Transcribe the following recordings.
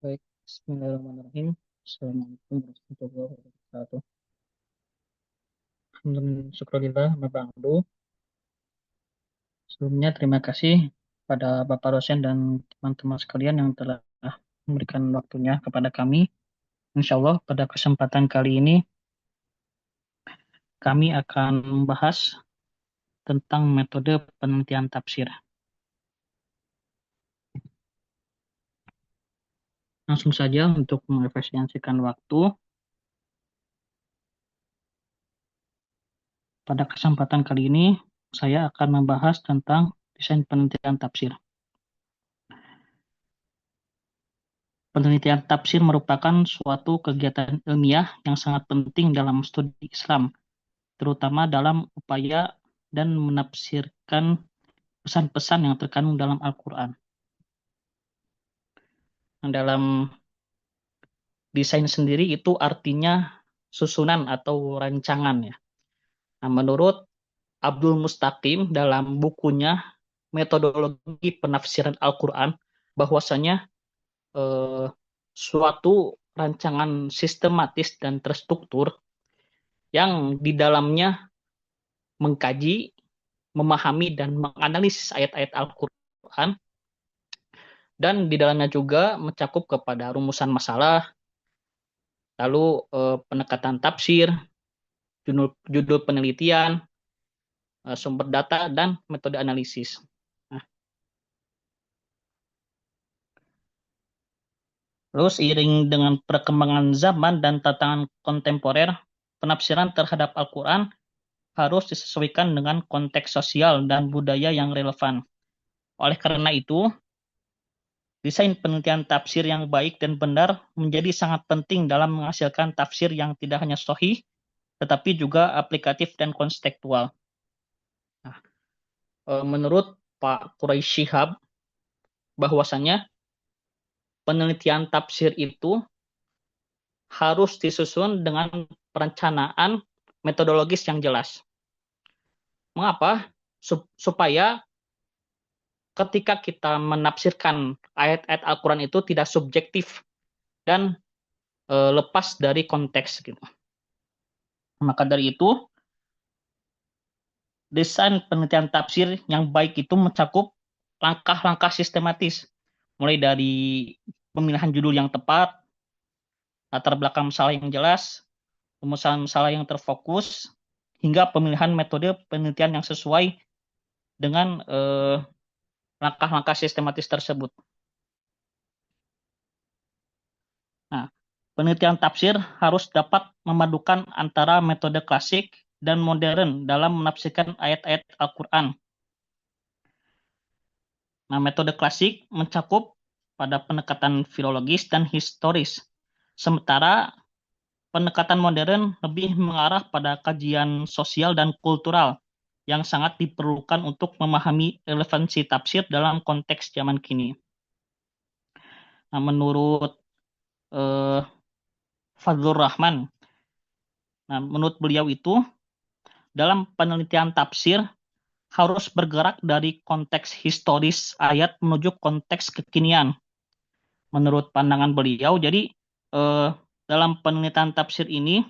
Baik, Bismillahirrahmanirrahim. Assalamualaikum warahmatullahi wabarakatuh. Alhamdulillah, syukurillah, amma ba'du. Sebelumnya terima kasih pada Bapak dosen dan teman-teman sekalian yang telah memberikan waktunya kepada kami. Insya Allah pada kesempatan kali ini kami akan membahas tentang metode penelitian tafsir. Langsung saja untuk mengefisiensikan waktu. Pada kesempatan kali ini saya akan membahas tentang desain penelitian tafsir. Penelitian tafsir merupakan suatu kegiatan ilmiah yang sangat penting dalam studi Islam, terutama dalam upaya dan menafsirkan pesan-pesan yang terkandung dalam Al-Quran. Dalam desain sendiri itu artinya susunan atau rancangan ya. Nah, menurut Abdul Mustaqim dalam bukunya Metodologi Penafsiran Al-Quran, bahwasanya eh, suatu rancangan sistematis dan terstruktur yang di dalamnya mengkaji, memahami, dan menganalisis ayat-ayat Al-Quran, dan di dalamnya juga mencakup kepada rumusan masalah, lalu pendekatan tafsir, judul penelitian, sumber data, dan metode analisis. Nah, terus seiring dengan perkembangan zaman dan tantangan kontemporer, penafsiran terhadap Al-Quran harus disesuaikan dengan konteks sosial dan budaya yang relevan. Oleh karena itu, desain penelitian tafsir yang baik dan benar menjadi sangat penting dalam menghasilkan tafsir yang tidak hanya sahih, tetapi juga aplikatif dan kontekstual. Nah, menurut Pak Quraisy Shihab, bahwasanya penelitian tafsir itu harus disusun dengan perencanaan metodologis yang jelas. Mengapa? Supaya ketika kita menafsirkan ayat-ayat Al-Quran itu tidak subjektif dan lepas dari konteks gitu. Maka dari itu, desain penelitian tafsir yang baik itu mencakup langkah-langkah sistematis, mulai dari pemilihan judul yang tepat, latar belakang masalah yang jelas, rumusan masalah yang terfokus, hingga pemilihan metode penelitian yang sesuai dengan langkah-langkah sistematis tersebut. Nah, penelitian tafsir harus dapat memadukan antara metode klasik dan modern dalam menafsirkan ayat-ayat Al-Quran. Nah, metode klasik mencakup pada pendekatan filologis dan historis, sementara pendekatan modern lebih mengarah pada kajian sosial dan kultural yang sangat diperlukan untuk memahami relevansi tafsir dalam konteks zaman kini. Nah, menurut eh, Fadlur Rahman, menurut beliau itu dalam penelitian tafsir harus bergerak dari konteks historis ayat menuju konteks kekinian. Menurut pandangan beliau, jadi dalam penelitian tafsir ini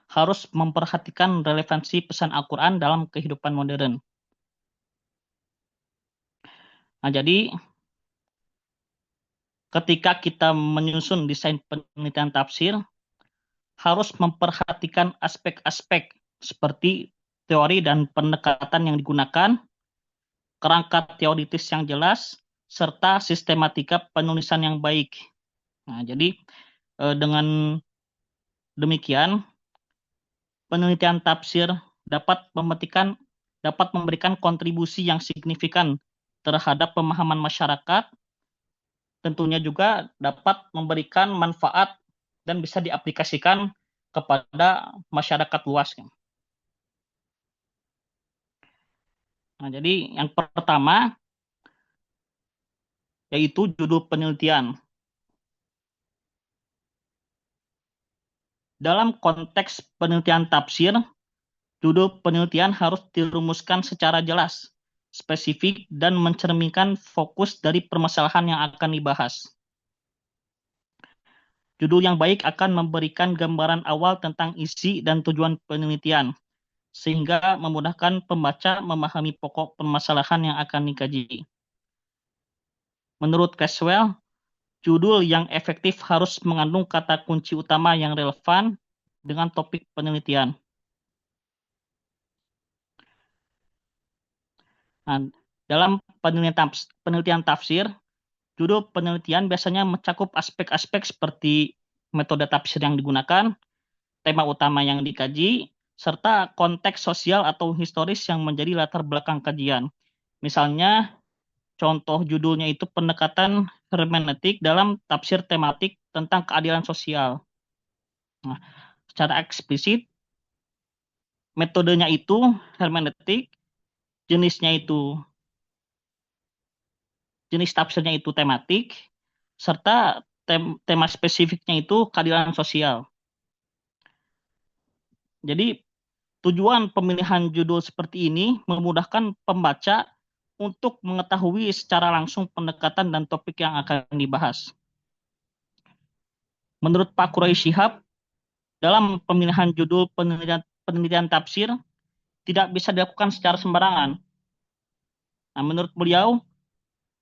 harus memperhatikan relevansi pesan Al-Quran dalam kehidupan modern. Nah, jadi ketika kita menyusun desain penelitian tafsir, harus memperhatikan aspek-aspek seperti teori dan pendekatan yang digunakan, kerangka teoritis yang jelas, serta sistematika penulisan yang baik. Nah, jadi dengan demikian, penelitian tafsir dapat memberikan kontribusi yang signifikan terhadap pemahaman masyarakat, tentunya juga dapat memberikan manfaat dan bisa diaplikasikan kepada masyarakat luas. Nah, jadi yang pertama yaitu judul penelitian. Dalam konteks penelitian tafsir, judul penelitian harus dirumuskan secara jelas, spesifik, dan mencerminkan fokus dari permasalahan yang akan dibahas. Judul yang baik akan memberikan gambaran awal tentang isi dan tujuan penelitian, sehingga memudahkan pembaca memahami pokok permasalahan yang akan dikaji. Menurut Caswell, judul yang efektif harus mengandung kata kunci utama yang relevan dengan topik penelitian. Nah, dalam penelitian tafsir, judul penelitian biasanya mencakup aspek-aspek seperti metode tafsir yang digunakan, tema utama yang dikaji, serta konteks sosial atau historis yang menjadi latar belakang kajian. Misalnya, contoh judulnya itu pendekatan hermeneutik dalam tafsir tematik tentang keadilan sosial. Nah, secara eksplisit, metodenya itu hermeneutik, jenisnya itu jenis tafsirnya itu tematik, serta tema spesifiknya itu keadilan sosial. Jadi tujuan pemilihan judul seperti ini memudahkan pembaca untuk mengetahui secara langsung pendekatan dan topik yang akan dibahas. Menurut Pak Quraisy Shihab, dalam pemilihan judul penelitian tafsir tidak bisa dilakukan secara sembarangan. Nah, menurut beliau,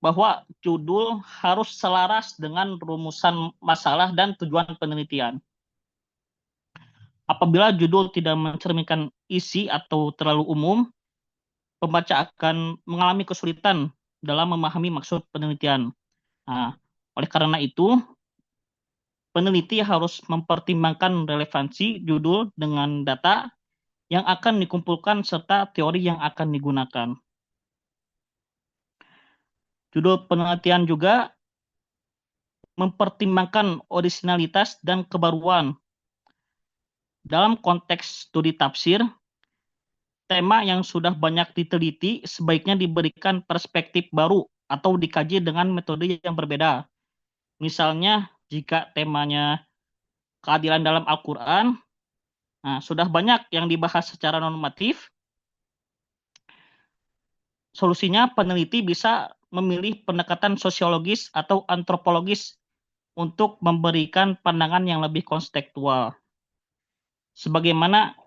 bahwa judul harus selaras dengan rumusan masalah dan tujuan penelitian. Apabila judul tidak mencerminkan isi atau terlalu umum, pembaca akan mengalami kesulitan dalam memahami maksud penelitian. Nah, oleh karena itu, peneliti harus mempertimbangkan relevansi judul dengan data yang akan dikumpulkan serta teori yang akan digunakan. Judul penelitian juga mempertimbangkan orisinalitas dan kebaruan. Dalam konteks studi tafsir, tema yang sudah banyak diteliti sebaiknya diberikan perspektif baru atau dikaji dengan metode yang berbeda. Misalnya, jika temanya keadilan dalam Al-Quran, nah, sudah banyak yang dibahas secara normatif, solusinya peneliti bisa memilih pendekatan sosiologis atau antropologis untuk memberikan pandangan yang lebih konstekstual. Sebagaimana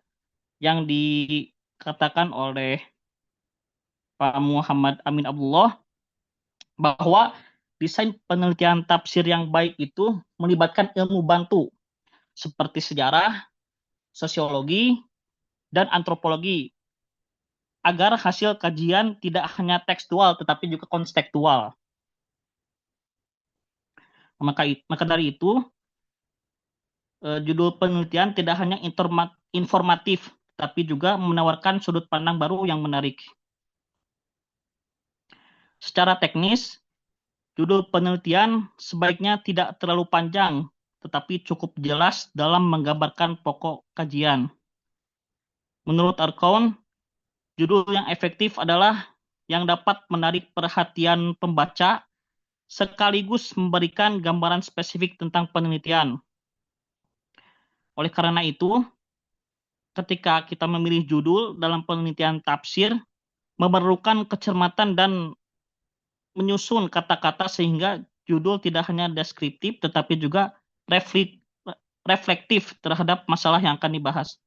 yang dikatakan oleh Pak Muhammad Amin Abdullah, bahwa desain penelitian tafsir yang baik itu melibatkan ilmu bantu seperti sejarah, sosiologi, dan antropologi agar hasil kajian tidak hanya tekstual tetapi juga konstekstual. Maka dari itu, judul penelitian tidak hanya informatif tapi juga menawarkan sudut pandang baru yang menarik. Secara teknis, judul penelitian sebaiknya tidak terlalu panjang, tetapi cukup jelas dalam menggambarkan pokok kajian. Menurut Arkaun, judul yang efektif adalah yang dapat menarik perhatian pembaca sekaligus memberikan gambaran spesifik tentang penelitian. Oleh karena itu, ketika kita memilih judul dalam penelitian tafsir, memerlukan kecermatan dan menyusun kata-kata sehingga judul tidak hanya deskriptif tetapi juga reflektif terhadap masalah yang akan dibahas.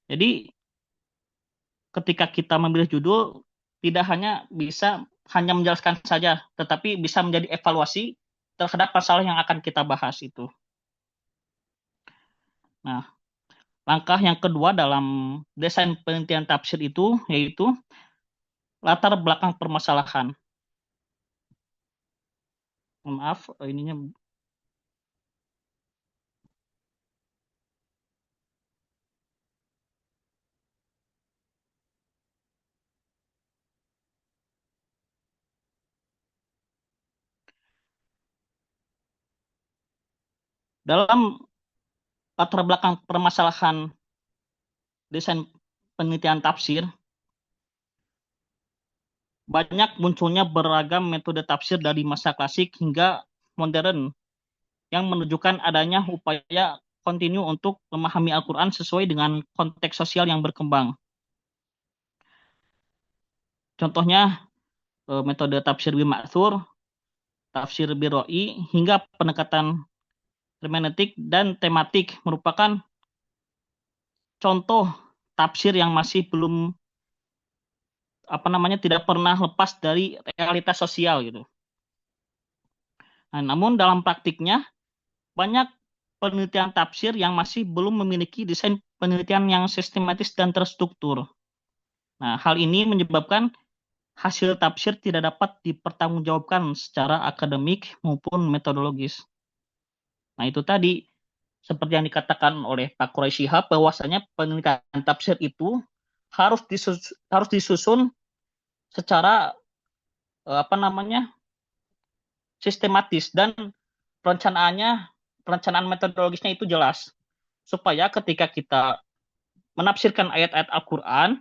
Jadi ketika kita memilih judul tidak hanya menjelaskan saja, tetapi bisa menjadi evaluasi terhadap masalah yang akan kita bahas itu. Nah, langkah yang kedua dalam desain penelitian tafsir itu yaitu latar belakang permasalahan. Maaf, ininya dalam latar belakang permasalahan desain penelitian tafsir, banyak munculnya beragam metode tafsir dari masa klasik hingga modern yang menunjukkan adanya upaya kontinu untuk memahami Al-Quran sesuai dengan konteks sosial yang berkembang. Contohnya metode tafsir bil ma'thur, tafsir biroi, hingga pendekatan hermeneutik, dan tematik merupakan contoh tafsir yang masih belum tidak pernah lepas dari realitas sosial gitu. Nah, namun dalam praktiknya banyak penelitian tafsir yang masih belum memiliki desain penelitian yang sistematis dan terstruktur. Nah, hal ini menyebabkan hasil tafsir tidak dapat dipertanggungjawabkan secara akademik maupun metodologis. Nah, itu tadi seperti yang dikatakan oleh Pak Quraisy Shihab bahwasanya penelitian tafsir itu harus disusun secara sistematis dan perencanaan metodologisnya itu jelas supaya ketika kita menafsirkan ayat-ayat Al-Qur'an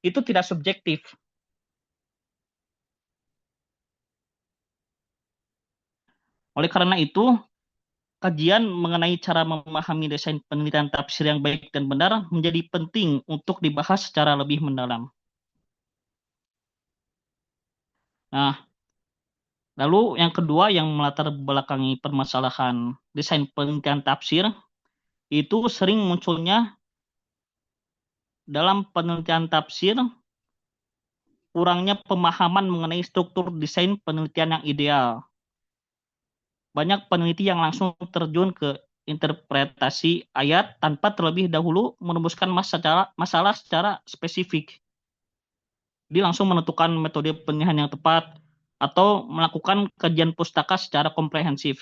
itu tidak subjektif. Oleh karena itu, kajian mengenai cara memahami desain penelitian tafsir yang baik dan benar menjadi penting untuk dibahas secara lebih mendalam. Nah, lalu yang kedua yang melatar belakangi permasalahan desain penelitian tafsir itu sering munculnya dalam penelitian tafsir kurangnya pemahaman mengenai struktur desain penelitian yang ideal. Banyak peneliti yang langsung terjun ke interpretasi ayat tanpa terlebih dahulu merumuskan masalah secara spesifik. Dia langsung menentukan metode penelitian yang tepat atau melakukan kajian pustaka secara komprehensif.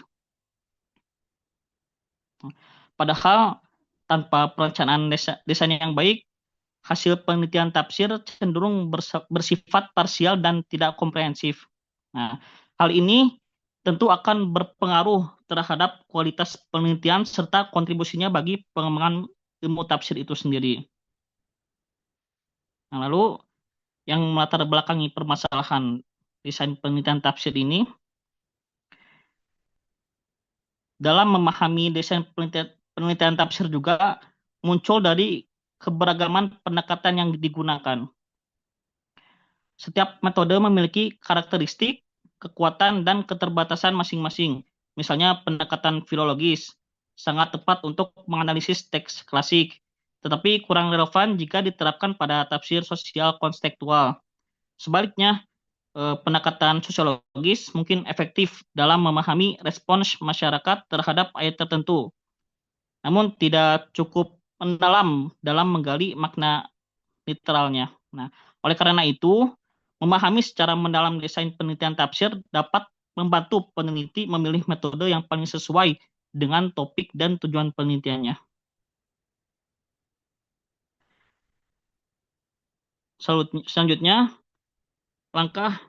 Padahal tanpa perencanaan desain yang baik, hasil penelitian tafsir cenderung bersifat parsial dan tidak komprehensif. Nah, hal ini tentu akan berpengaruh terhadap kualitas penelitian serta kontribusinya bagi pengembangan ilmu tafsir itu sendiri. Nah, lalu yang melatar belakangi permasalahan desain penelitian tafsir ini, dalam memahami desain penelitian tafsir juga muncul dari keberagaman pendekatan yang digunakan. Setiap metode memiliki karakteristik, kekuatan, dan keterbatasan masing-masing. Misalnya pendekatan filologis sangat tepat untuk menganalisis teks klasik, tetapi kurang relevan jika diterapkan pada tafsir sosial konstekstual. Sebaliknya, pendekatan sosiologis mungkin efektif dalam memahami respons masyarakat terhadap ayat tertentu, namun tidak cukup mendalam dalam menggali makna literalnya. Nah, oleh karena itu, memahami secara mendalam desain penelitian tafsir dapat membantu peneliti memilih metode yang paling sesuai dengan topik dan tujuan penelitiannya. Selanjutnya, langkah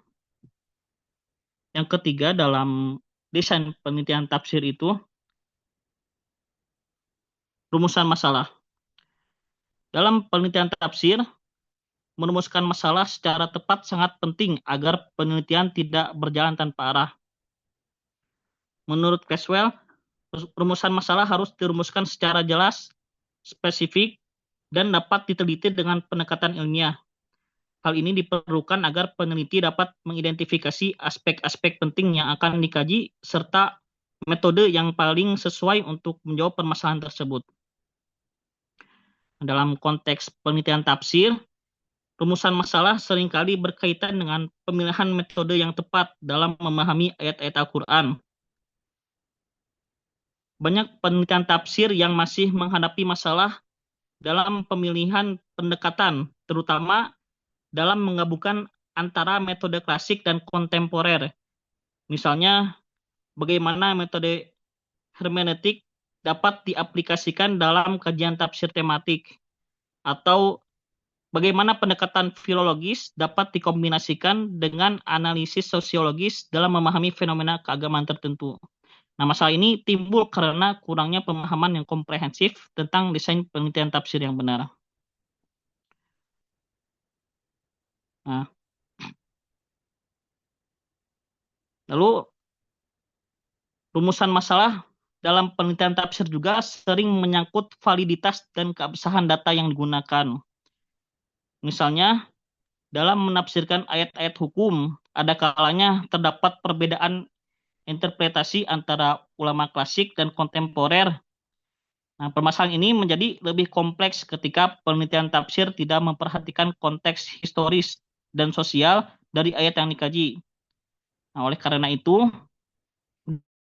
yang ketiga dalam desain penelitian tafsir itu rumusan masalah. Dalam penelitian tafsir, merumuskan masalah secara tepat sangat penting agar penelitian tidak berjalan tanpa arah. Menurut Creswell, rumusan masalah harus dirumuskan secara jelas, spesifik, dan dapat diteliti dengan pendekatan ilmiah. Hal ini diperlukan agar peneliti dapat mengidentifikasi aspek-aspek penting yang akan dikaji serta metode yang paling sesuai untuk menjawab permasalahan tersebut. Dalam konteks penelitian tafsir, rumusan masalah seringkali berkaitan dengan pemilihan metode yang tepat dalam memahami ayat-ayat Al-Quran. Banyak penelitian tafsir yang masih menghadapi masalah dalam pemilihan pendekatan, terutama dalam menggabungkan antara metode klasik dan kontemporer. Misalnya, bagaimana metode hermeneutik dapat diaplikasikan dalam kajian tafsir tematik, atau bagaimana pendekatan filologis dapat dikombinasikan dengan analisis sosiologis dalam memahami fenomena keagamaan tertentu. Nah, masalah ini timbul karena kurangnya pemahaman yang komprehensif tentang desain penelitian tafsir yang benar. Nah, lalu rumusan masalah dalam penelitian tafsir juga sering menyangkut validitas dan keabsahan data yang digunakan. Misalnya, dalam menafsirkan ayat-ayat hukum, ada kalanya terdapat perbedaan interpretasi antara ulama klasik dan kontemporer. Nah, permasalahan ini menjadi lebih kompleks ketika penelitian tafsir tidak memperhatikan konteks historis dan sosial dari ayat yang dikaji. Nah, oleh karena itu,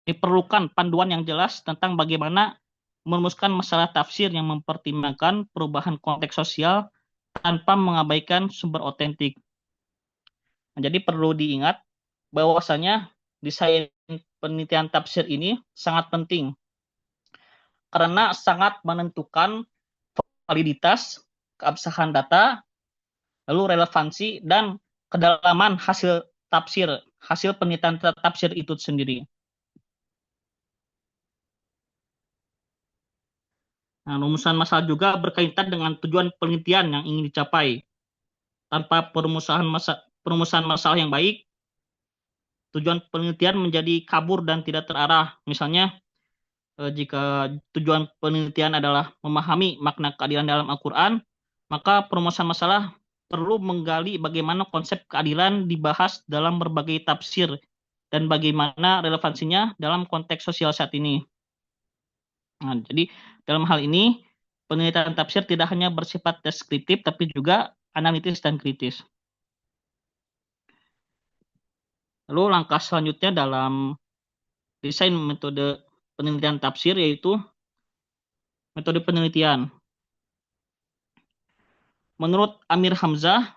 diperlukan panduan yang jelas tentang bagaimana merumuskan masalah tafsir yang mempertimbangkan perubahan konteks sosial tanpa mengabaikan sumber otentik. Nah, jadi perlu diingat bahwasanya desain penelitian tafsir ini sangat penting karena sangat menentukan validitas, keabsahan data, lalu relevansi dan kedalaman hasil tafsir, hasil penelitian tafsir itu sendiri. Nah, rumusan masalah juga berkaitan dengan tujuan penelitian yang ingin dicapai. Tanpa perumusan masalah yang baik, tujuan penelitian menjadi kabur dan tidak terarah. Misalnya, jika tujuan penelitian adalah memahami makna keadilan dalam Al-Quran, maka perumusan masalah perlu menggali bagaimana konsep keadilan dibahas dalam berbagai tafsir dan bagaimana relevansinya dalam konteks sosial saat ini. Nah, jadi dalam hal ini penelitian tafsir tidak hanya bersifat deskriptif tapi juga analitis dan kritis. Lalu langkah selanjutnya dalam desain metode penelitian tafsir yaitu metode penelitian. Menurut Amir Hamzah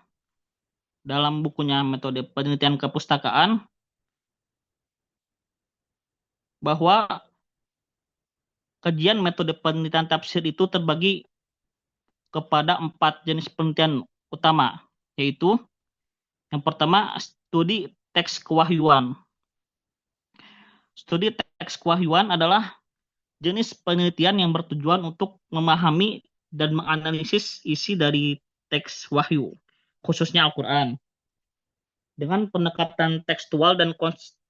dalam bukunya Metode Penelitian Kepustakaan bahwa kajian metode penelitian tafsir itu terbagi kepada 4 jenis penelitian utama, yaitu yang pertama studi teks kewahyuan. Studi teks kewahyuan adalah jenis penelitian yang bertujuan untuk memahami dan menganalisis isi dari teks wahyu, khususnya Al-Quran, dengan pendekatan tekstual dan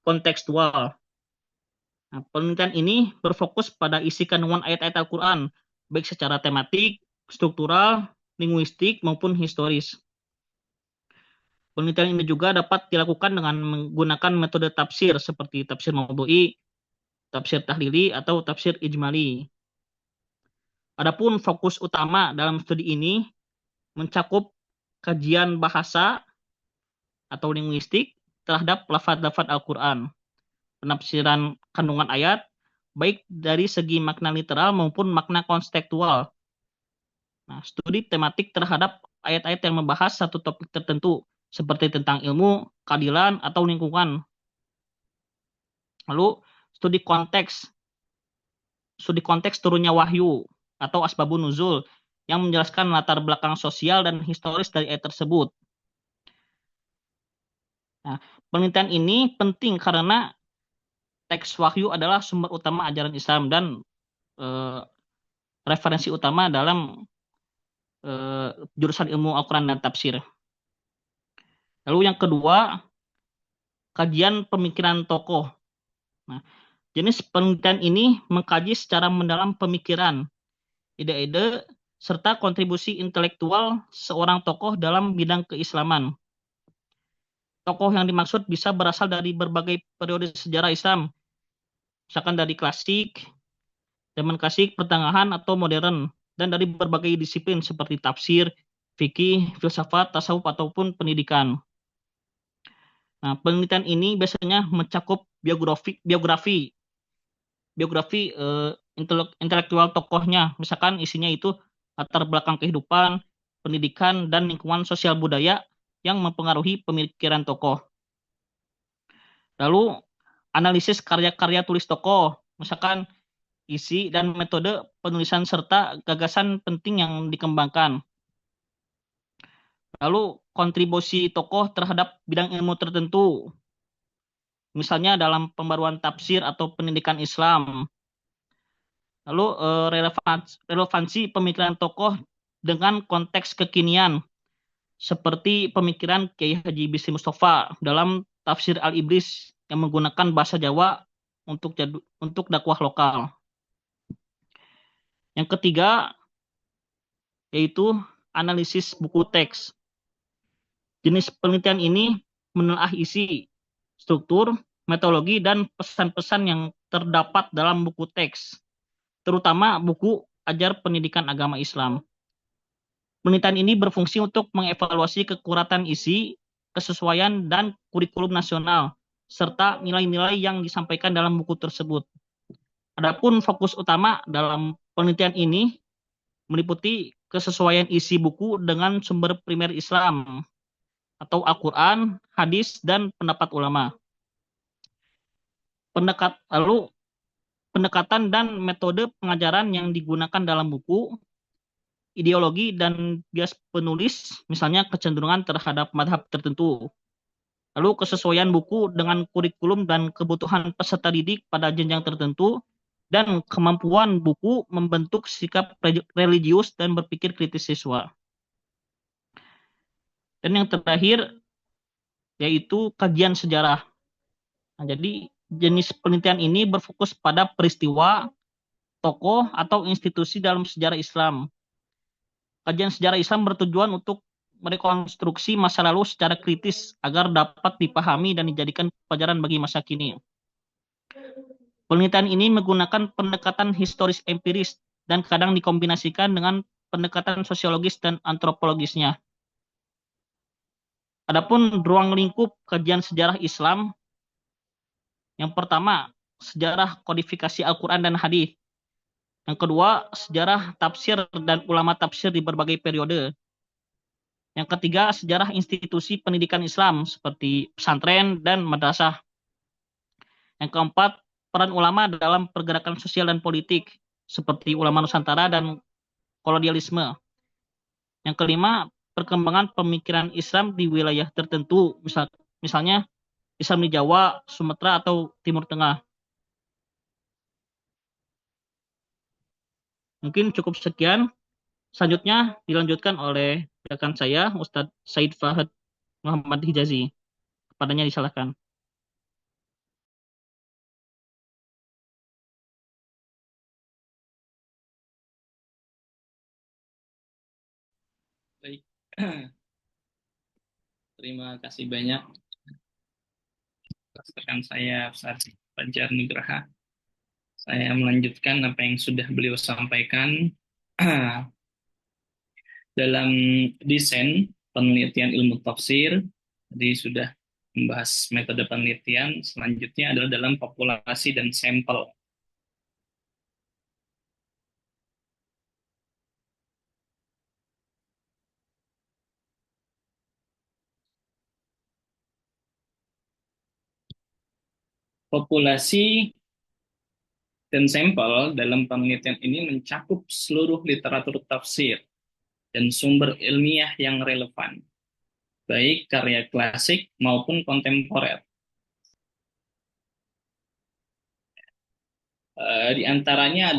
kontekstual. Nah, penelitian ini berfokus pada isi kandungan ayat-ayat Al-Quran, baik secara tematik, struktural, linguistik, maupun historis. Penelitian ini juga dapat dilakukan dengan menggunakan metode tafsir seperti tafsir maudhu'i, tafsir tahlili, atau tafsir ijmali. Adapun fokus utama dalam studi ini mencakup kajian bahasa atau linguistik terhadap lafaz-lafaz Al-Quran, penafsiran kandungan ayat, baik dari segi makna literal maupun makna konstekstual. Nah, studi tematik terhadap ayat-ayat yang membahas satu topik tertentu, seperti tentang ilmu, keadilan, atau lingkungan. Lalu, studi konteks turunnya wahyu, atau asbabun nuzul, yang menjelaskan latar belakang sosial dan historis dari ayat tersebut. Nah, penelitian ini penting karena teks wahyu adalah sumber utama ajaran Islam dan referensi utama dalam jurusan ilmu Al-Quran dan tafsir. Lalu yang kedua, kajian pemikiran tokoh. Nah, jenis penelitian ini mengkaji secara mendalam pemikiran, ide-ide, serta kontribusi intelektual seorang tokoh dalam bidang keislaman. Tokoh yang dimaksud bisa berasal dari berbagai periode sejarah Islam, misalkan dari klasik, zaman klasik, pertengahan, atau modern, dan dari berbagai disiplin seperti tafsir, fikih, filsafat, tasawuf, ataupun pendidikan. Nah, penelitian ini biasanya mencakup biografi intelektual tokohnya. Misalkan isinya itu latar belakang kehidupan, pendidikan, dan lingkungan sosial budaya yang mempengaruhi pemikiran tokoh. Lalu analisis karya-karya tulis tokoh, misalkan isi dan metode penulisan serta gagasan penting yang dikembangkan. Lalu kontribusi tokoh terhadap bidang ilmu tertentu, misalnya dalam pembaruan tafsir atau pendidikan Islam. Lalu relevansi pemikiran tokoh dengan konteks kekinian, seperti pemikiran Kiai Haji Bisri Mustafa dalam tafsir Al-Ibris yang menggunakan bahasa Jawa untuk dakwah lokal. Yang ketiga, yaitu analisis buku teks. Jenis penelitian ini menelaah isi, struktur, metodologi, dan pesan-pesan yang terdapat dalam buku teks, terutama buku ajar pendidikan agama Islam. Penelitian ini berfungsi untuk mengevaluasi kekuratan isi, kesesuaian, dan kurikulum nasional, serta nilai-nilai yang disampaikan dalam buku tersebut. Adapun fokus utama dalam penelitian ini meliputi kesesuaian isi buku dengan sumber primer Islam atau Al-Quran, hadis, dan pendapat ulama. Lalu pendekatan dan metode pengajaran yang digunakan dalam buku, ideologi dan bias penulis, misalnya kecenderungan terhadap madhab tertentu. Lalu kesesuaian buku dengan kurikulum dan kebutuhan peserta didik pada jenjang tertentu, dan kemampuan buku membentuk sikap religius dan berpikir kritis siswa. Dan yang terakhir yaitu kajian sejarah. Nah, jadi jenis penelitian ini berfokus pada peristiwa, tokoh, atau institusi dalam sejarah Islam. Kajian sejarah Islam bertujuan untuk merekonstruksi masa lalu secara kritis agar dapat dipahami dan dijadikan pelajaran bagi masa kini. Penelitian ini menggunakan pendekatan historis empiris dan kadang dikombinasikan dengan pendekatan sosiologis dan antropologisnya. Adapun ruang lingkup kajian sejarah Islam, yang pertama, sejarah kodifikasi Al-Quran dan hadis. Yang kedua, sejarah tafsir dan ulama tafsir di berbagai periode. Yang ketiga, sejarah institusi pendidikan Islam seperti pesantren dan madrasah. Yang keempat, peran ulama dalam pergerakan sosial dan politik seperti ulama Nusantara dan kolonialisme. Yang kelima, perkembangan pemikiran Islam di wilayah tertentu, misalnya Islam di Jawa, Sumatera, atau Timur Tengah. Mungkin cukup sekian. Selanjutnya dilanjutkan oleh rekan saya, Ustadz Said Fahad Muhammad Hijazi. Kepadanya disalahkan. Baik, terima kasih banyak atas rekan saya Ustaz Fajar Nugraha. Saya melanjutkan apa yang sudah beliau sampaikan dalam desain penelitian ilmu tafsir. Jadi sudah membahas metode penelitian. Selanjutnya adalah dalam populasi dan sampel. Populasi dan sampel dalam penelitian ini mencakup seluruh literatur tafsir dan sumber ilmiah yang relevan, baik karya klasik maupun kontemporer. Di antaranya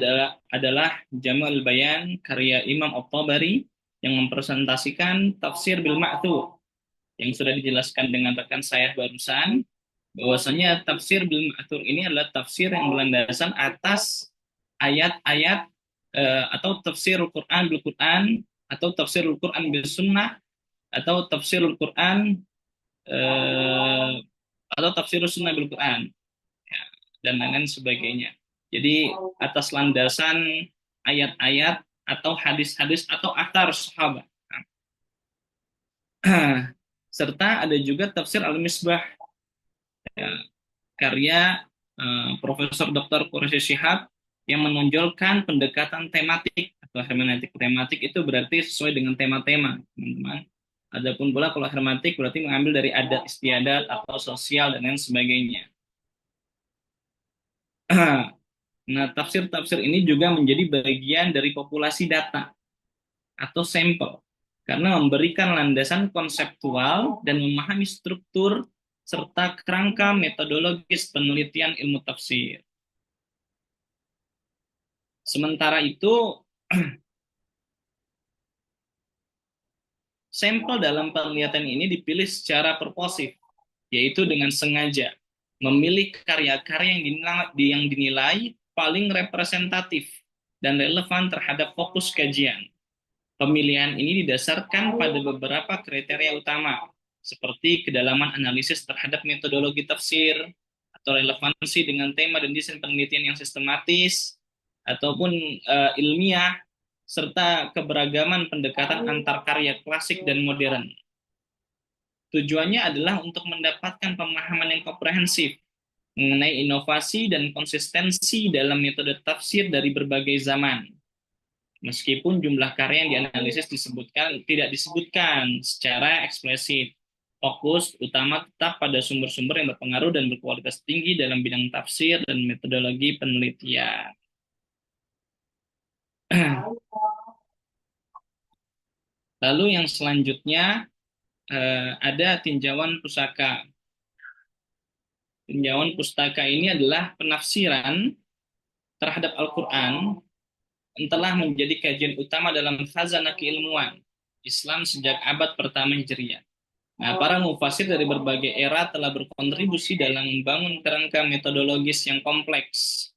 adalah Jamal Bayan karya Imam At-Tabari yang mempresentasikan tafsir bil ma'thur yang sudah dijelaskan dengan rekan saya barusan, bahwasanya tafsir bil ma'thur ini adalah tafsir yang berlandasan atas ayat-ayat atau tafsir Al-Quran bil Quran, atau tafsir Al-Quran bil Sunnah, atau tafsir Al-Quran atau tafsir Sunnah bil Quran, ya, dan lain-lain sebagainya. Jadi atas landasan ayat-ayat atau hadis-hadis atau athar sahabat. Serta ada juga tafsir Al-Misbah, ya, karya Profesor Dr. Quraisy Shihab yang menonjolkan pendekatan tematik atau hermeneutik. Tematik itu berarti sesuai dengan tema-tema, teman-teman. Adapun pula kalau hermeneutik berarti mengambil dari adat istiadat atau sosial dan lain sebagainya. Nah, tafsir-tafsir ini juga menjadi bagian dari populasi data atau sampel karena memberikan landasan konseptual dan memahami struktur serta kerangka metodologis penelitian ilmu tafsir. Sementara itu, sampel dalam penelitian ini dipilih secara purposif, yaitu dengan sengaja memilih karya-karya yang dinilai paling representatif dan relevan terhadap fokus kajian. Pemilihan ini didasarkan pada beberapa kriteria utama, seperti kedalaman analisis terhadap metodologi tafsir, atau relevansi dengan tema dan desain penelitian yang sistematis ataupun ilmiah, serta keberagaman pendekatan antar karya klasik dan modern. Tujuannya adalah untuk mendapatkan pemahaman yang komprehensif mengenai inovasi dan konsistensi dalam metode tafsir dari berbagai zaman. Meskipun jumlah karya yang dianalisis tidak disebutkan secara eksplisit, fokus utama tetap pada sumber-sumber yang berpengaruh dan berkualitas tinggi dalam bidang tafsir dan metodologi penelitian. Lalu yang selanjutnya ada tinjauan pusaka. Tinjauan pustaka ini adalah penafsiran terhadap Al-Quran yang telah menjadi kajian utama dalam khazanah keilmuan Islam sejak abad pertama Hijriah. Nah, para mufasir dari berbagai era telah berkontribusi dalam membangun kerangka metodologis yang kompleks,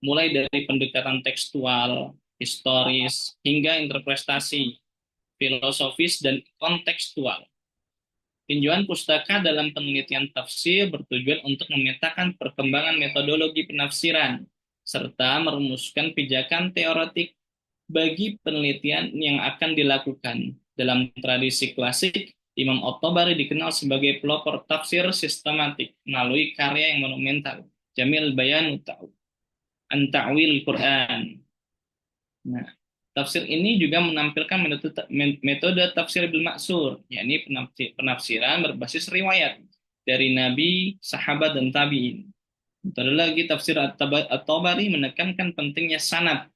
mulai dari pendekatan tekstual, historis, hingga interpretasi, filosofis, dan kontekstual. Tinjauan pustaka dalam penelitian tafsir bertujuan untuk memetakan perkembangan metodologi penafsiran, serta merumuskan pijakan teoretik bagi penelitian yang akan dilakukan. Dalam tradisi klasik, Imam At-Tabari dikenal sebagai pelopor tafsir sistematik melalui karya yang monumental, Jamil Bayan an Ta'wil Quran. Nah, tafsir ini juga menampilkan metode tafsir bil maksur, yakni penafsiran berbasis riwayat dari nabi, sahabat, dan tabi'in. Metode lagi tafsir At-Tabari menekankan pentingnya sanad,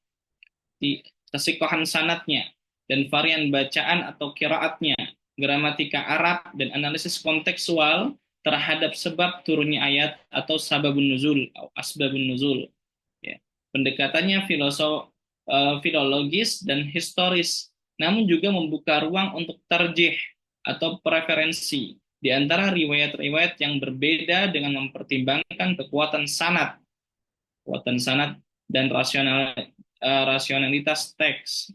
kesikohan sanadnya, dan varian bacaan atau qiraatnya, gramatika Arab, dan analisis kontekstual terhadap sebab turunnya ayat atau sababun nuzul atau asbabun nuzul. Ya. Pendekatannya filologis dan historis, namun juga membuka ruang untuk tarjih atau preferensi di antara riwayat-riwayat yang berbeda dengan mempertimbangkan kekuatan sanad dan rasionalitas teks.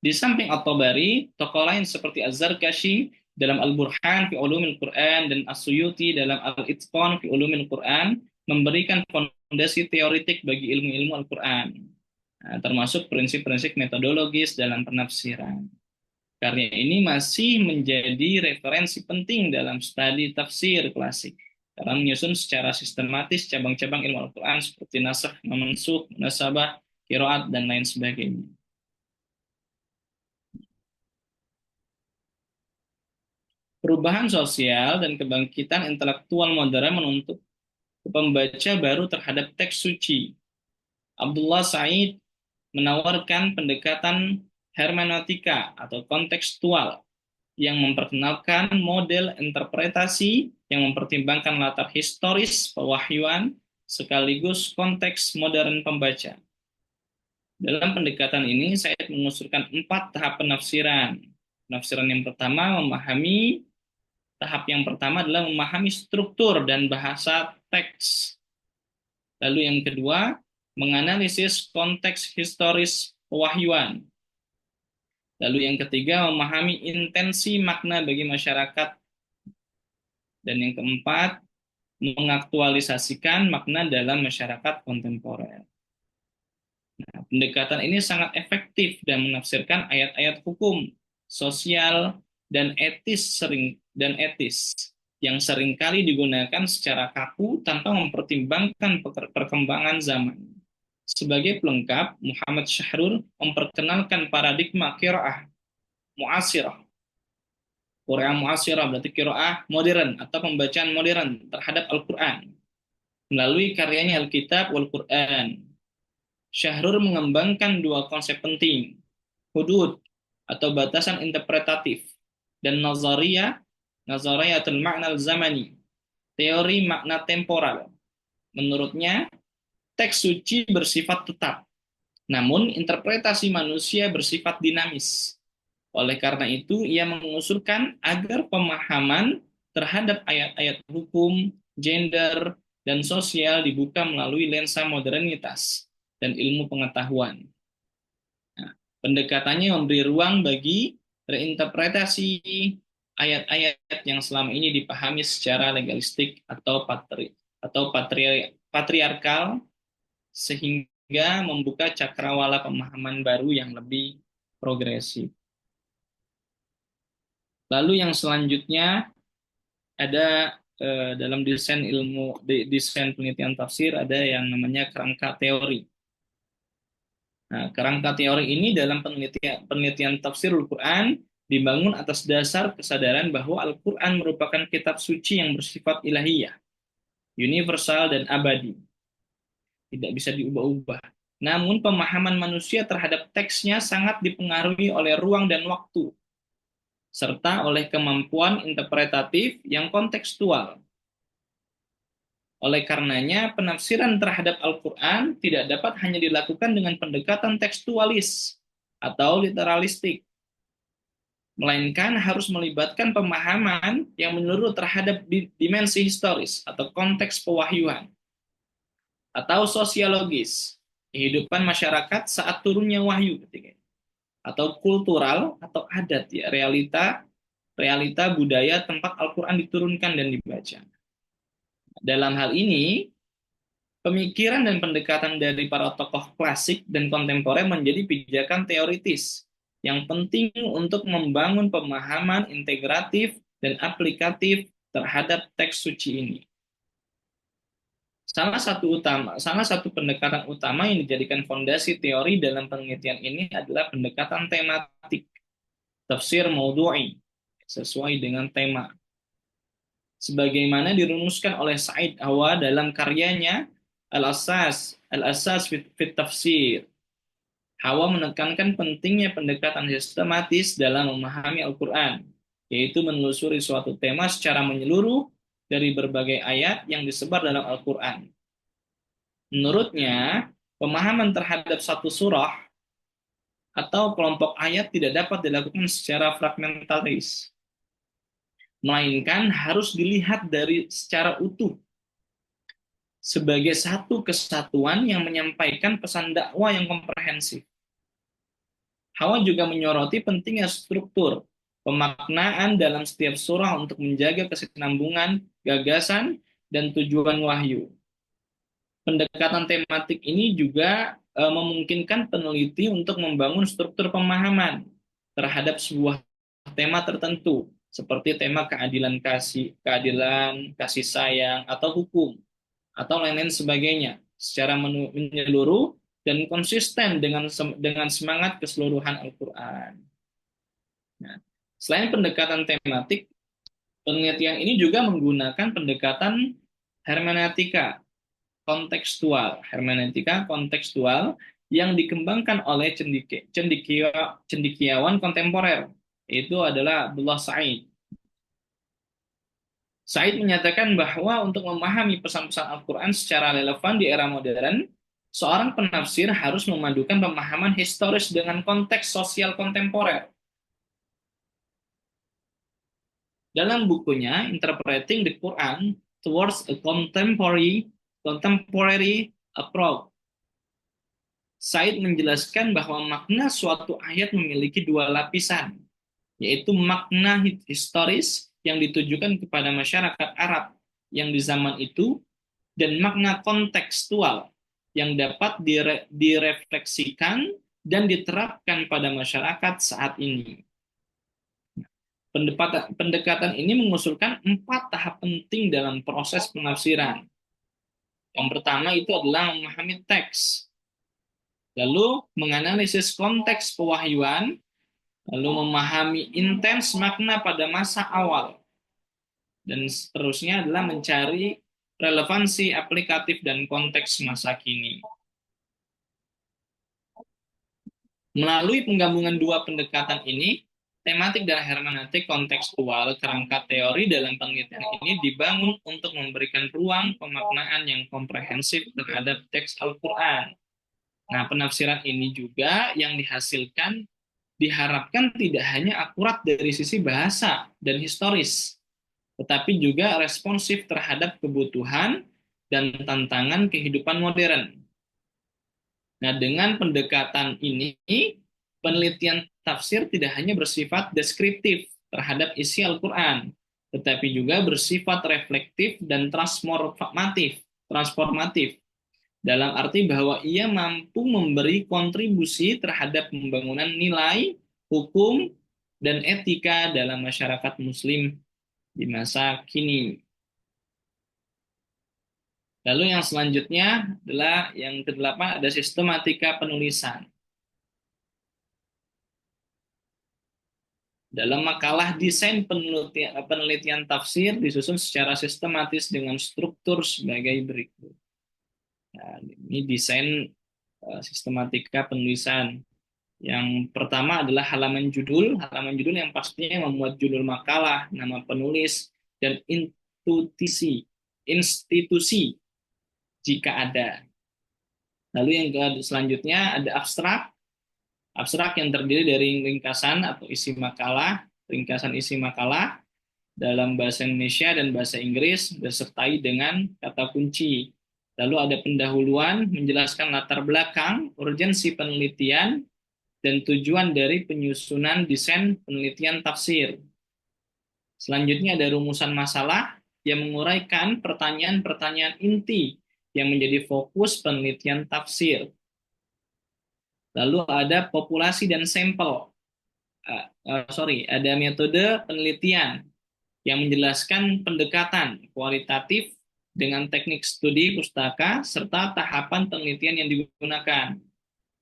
Di samping At-Tabari, tokoh lain seperti Az-Zarkashi dalam Al-Burhan fi Ulumil Quran dan As-Suyuti dalam Al-Itqan fi Ulumil Quran memberikan fondasi teoritik bagi ilmu-ilmu Al-Quran, termasuk prinsip-prinsip metodologis dalam penafsiran. Karya ini masih menjadi referensi penting dalam studi tafsir klasik, karena menyusun secara sistematis cabang-cabang ilmu Al-Quran seperti nasakh, mansukh, munasabah, qiraat, dan lain sebagainya. Perubahan sosial dan kebangkitan intelektual modern menuntut pembaca baru terhadap teks suci. Abdullah Said menawarkan pendekatan hermeneutika atau kontekstual yang memperkenalkan model interpretasi yang mempertimbangkan latar historis pewahyuan sekaligus konteks modern pembaca. Dalam pendekatan ini, saya mengusulkan 4 tahap penafsiran. Penafsiran yang pertama tahap yang pertama adalah memahami struktur dan bahasa teks. Lalu yang kedua, menganalisis konteks historis pewahyuan. Lalu yang ketiga, memahami intensi makna bagi masyarakat. Dan yang keempat, mengaktualisasikan makna dalam masyarakat kontemporer. Nah, pendekatan ini sangat efektif dan menafsirkan ayat-ayat hukum, sosial, dan etis yang seringkali digunakan secara kaku tanpa mempertimbangkan perkembangan zaman. Sebagai pelengkap, Muhammad Syahrur memperkenalkan paradigma qiraah mu'asirah. Qiraah mu'asirah berarti qiraah modern atau pembacaan modern terhadap Al-Quran melalui karyanya Al-Kitab wal Quran. Syahrur mengembangkan 2 konsep penting, hudud atau batasan interpretatif, dan nazariyatul makna al-zamani, teori makna temporal. Menurutnya, teks suci bersifat tetap, namun interpretasi manusia bersifat dinamis. Oleh karena itu, ia mengusulkan agar pemahaman terhadap ayat-ayat hukum, gender, dan sosial dibuka melalui lensa modernitas dan ilmu pengetahuan. Nah, pendekatannya memberi ruang bagi reinterpretasi ayat-ayat yang selama ini dipahami secara legalistik atau patriarkal, sehingga membuka cakrawala pemahaman baru yang lebih progresif. Lalu yang selanjutnya ada dalam desain penelitian tafsir ada yang namanya kerangka teori. Nah, kerangka teori ini dalam penelitian tafsir Al-Quran dibangun atas dasar kesadaran bahwa Al-Quran merupakan kitab suci yang bersifat ilahiyah, universal dan abadi, tidak bisa diubah-ubah. Namun pemahaman manusia terhadap teksnya sangat dipengaruhi oleh ruang dan waktu, serta oleh kemampuan interpretatif yang kontekstual. Oleh karenanya, penafsiran terhadap Al-Quran tidak dapat hanya dilakukan dengan pendekatan tekstualis atau literalistik, melainkan harus melibatkan pemahaman yang menyeluruh terhadap dimensi historis atau konteks pewahyuan, atau sosiologis, kehidupan masyarakat saat turunnya wahyu ketika itu, atau kultural atau adat, ya, realita budaya tempat Al-Quran diturunkan dan dibaca. Dalam hal ini, pemikiran dan pendekatan dari para tokoh klasik dan kontemporer menjadi pijakan teoritis yang penting untuk membangun pemahaman integratif dan aplikatif terhadap teks suci ini. Salah satu pendekatan utama yang dijadikan fondasi teori dalam penelitian ini adalah pendekatan tematik, tafsir maudhu'i, sesuai dengan tema. Sebagaimana dirumuskan oleh Said Hawa dalam karyanya Al-Asas fit Tafsir. Hawa menekankan pentingnya pendekatan sistematis dalam memahami Al-Quran, yaitu menelusuri suatu tema secara menyeluruh dari berbagai ayat yang disebar dalam Al-Quran. Menurutnya, pemahaman terhadap satu surah atau kelompok ayat tidak dapat dilakukan secara fragmentaris, melainkan harus dilihat dari secara utuh sebagai satu kesatuan yang menyampaikan pesan dakwah yang komprehensif. Hawa juga menyoroti pentingnya struktur pemaknaan dalam setiap surah untuk menjaga kesinambungan, gagasan, dan tujuan wahyu. Pendekatan tematik ini juga memungkinkan peneliti untuk membangun struktur pemahaman terhadap sebuah tema tertentu, seperti tema keadilan kasih sayang, atau hukum, atau lain-lain sebagainya, secara menyeluruh dan konsisten dengan semangat keseluruhan Al-Quran. Nah, selain pendekatan tematik, penelitian ini juga menggunakan pendekatan hermeneutika kontekstual yang dikembangkan oleh cendekiawan kontemporer, itu adalah Abdullah Said. Said menyatakan bahwa untuk memahami pesan-pesan Al-Quran secara relevan di era modern, seorang penafsir harus memadukan pemahaman historis dengan konteks sosial kontemporer. Dalam bukunya Interpreting the Quran Towards a Contemporary Approach, Said menjelaskan bahwa makna suatu ayat memiliki dua lapisan, yaitu makna historis yang ditujukan kepada masyarakat Arab yang di zaman itu, dan makna kontekstual yang dapat direfleksikan dan diterapkan pada masyarakat saat ini. Pendekatan ini mengusulkan 4 tahap penting dalam proses penafsiran. Yang pertama itu adalah memahami teks, lalu menganalisis konteks pewahyuan, lalu memahami intens makna pada masa awal, dan seterusnya adalah mencari relevansi aplikatif dan konteks masa kini. Melalui penggabungan dua pendekatan ini, tematik dan hermeneutik kontekstual, kerangka teori dalam penelitian ini dibangun untuk memberikan ruang pemaknaan yang komprehensif terhadap teks Al-Quran. Nah, penafsiran ini juga yang dihasilkan diharapkan tidak hanya akurat dari sisi bahasa dan historis, tetapi juga responsif terhadap kebutuhan dan tantangan kehidupan modern. Nah, dengan pendekatan ini, penelitian tafsir tidak hanya bersifat deskriptif, terhadap isi Al-Quran, tetapi juga bersifat reflektif dan transformatif, dalam arti bahwa ia mampu memberi kontribusi terhadap pembangunan nilai, hukum, dan etika dalam masyarakat Muslim di masa kini. Lalu yang selanjutnya adalah yang kedelapan, ada sistematika penulisan. Dalam makalah desain penelitian tafsir disusun secara sistematis dengan struktur sebagai berikut. Nah, ini desain sistematika penulisan. Yang pertama adalah halaman judul. Halaman judul yang pastinya memuat judul makalah, nama penulis, dan institusi jika ada. Lalu yang selanjutnya ada abstrak. Abstrak yang terdiri dari ringkasan atau isi makalah, ringkasan isi makalah dalam bahasa Indonesia dan bahasa Inggris, disertai dengan kata kunci. Lalu ada pendahuluan menjelaskan latar belakang, urgensi penelitian, dan tujuan dari penyusunan desain penelitian tafsir. Selanjutnya ada rumusan masalah yang menguraikan pertanyaan-pertanyaan inti yang menjadi fokus penelitian tafsir. Lalu ada populasi dan sampel. Ada metode penelitian yang menjelaskan pendekatan kualitatif dengan teknik studi pustaka serta tahapan penelitian yang digunakan.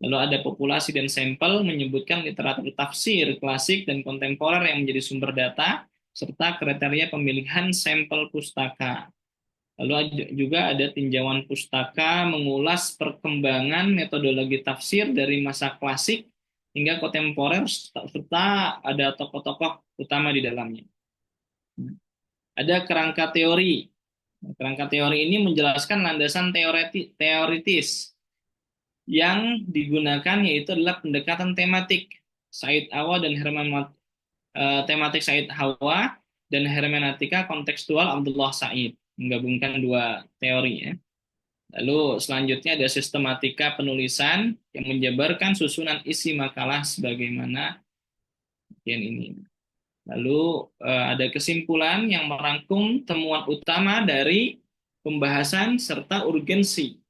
Lalu ada populasi dan sampel menyebutkan literatur tafsir klasik dan kontemporer yang menjadi sumber data serta kriteria pemilihan sampel pustaka. Lalu juga ada tinjauan pustaka mengulas perkembangan metodologi tafsir dari masa klasik hingga kontemporer serta ada tokoh-tokoh utama di dalamnya. Ada kerangka teori. Kerangka teori ini menjelaskan landasan teoritis yang digunakan, yaitu adalah pendekatan tematik Said Hawa dan tematik Said Hawa dan hermeneutika kontekstual Abdullah Said, menggabungkan dua teori ya. Lalu selanjutnya ada sistematika penulisan yang menjabarkan susunan isi makalah sebagaimana bagian ini. Lalu ada kesimpulan yang merangkum temuan utama dari pembahasan serta urgensi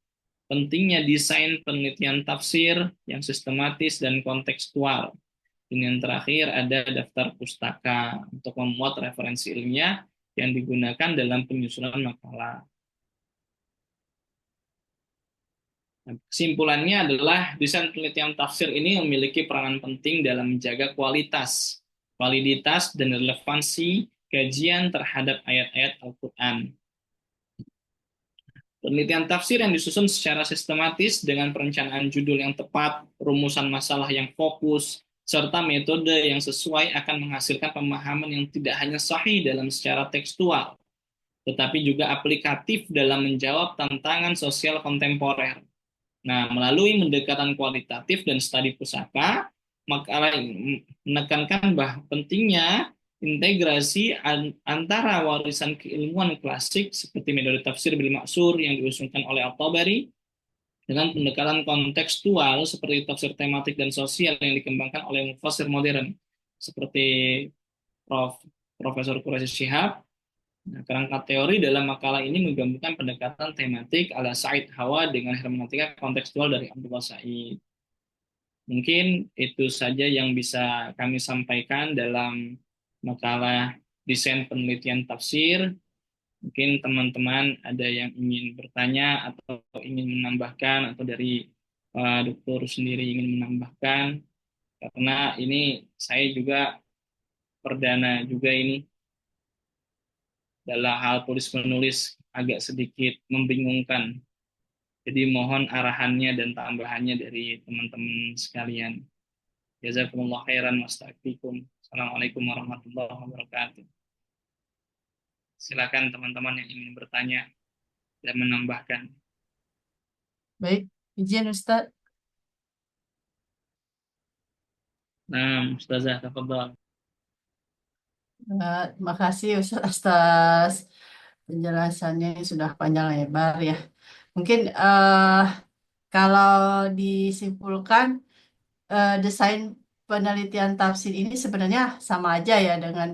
pentingnya desain penelitian tafsir yang sistematis dan kontekstual. Dan yang terakhir ada daftar pustaka untuk memuat referensi ilmiah yang digunakan dalam penyusunan makalah. Kesimpulannya adalah desain penelitian tafsir ini memiliki peranan penting dalam menjaga kualitas, validitas, dan relevansi kajian terhadap ayat-ayat Al-Quran. Penelitian tafsir yang disusun secara sistematis dengan perencanaan judul yang tepat, rumusan masalah yang fokus, serta metode yang sesuai akan menghasilkan pemahaman yang tidak hanya sahih dalam secara tekstual, tetapi juga aplikatif dalam menjawab tantangan sosial kontemporer. Nah, melalui pendekatan kualitatif dan studi pusaka, makalah menekankan bahwa pentingnya integrasi antara warisan keilmuan klasik seperti metode tafsir bil maksur yang diusungkan oleh At-Tabari dengan pendekatan kontekstual seperti tafsir tematik dan sosial yang dikembangkan oleh mufassir modern seperti Profesor Quraisy Shihab. Nah, kerangka teori dalam makalah ini menggabungkan pendekatan tematik ala Said Hawa dengan hermeneutika kontekstual dari Abdullah Said. Mungkin itu saja yang bisa kami sampaikan dalam makalah desain penelitian tafsir. Mungkin teman-teman ada yang ingin bertanya atau ingin menambahkan, atau dari Pak Dokter sendiri ingin menambahkan, karena ini saya juga perdana juga ini dalam hal tulis menulis agak sedikit membingungkan. Jadi mohon arahannya dan tambahannya dari teman-teman sekalian. Jazakumullah khairan wasta'fikum. Assalamualaikum warahmatullahi wabarakatuh. Silakan teman-teman yang ingin bertanya dan menambahkan. Baik, izin Ustaz. Nah, Ustazah, tafadhal. Terima kasih Ustaz atas penjelasannya yang sudah panjang lebar ya. Mungkin kalau disimpulkan desain penelitian tafsir ini sebenarnya sama aja ya dengan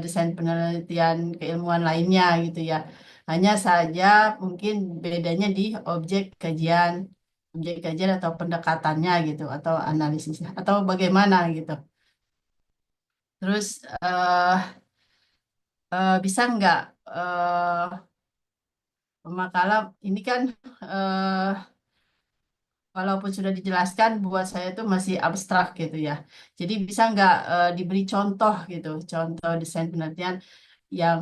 desain penelitian keilmuan lainnya gitu ya. Hanya saja mungkin bedanya di objek kajian atau pendekatannya gitu, atau analisisnya, atau bagaimana gitu. Terus bisa nggak makalah ini kan eh, walaupun sudah dijelaskan buat saya itu masih abstrak gitu ya. Jadi bisa nggak diberi contoh gitu, contoh desain penelitian yang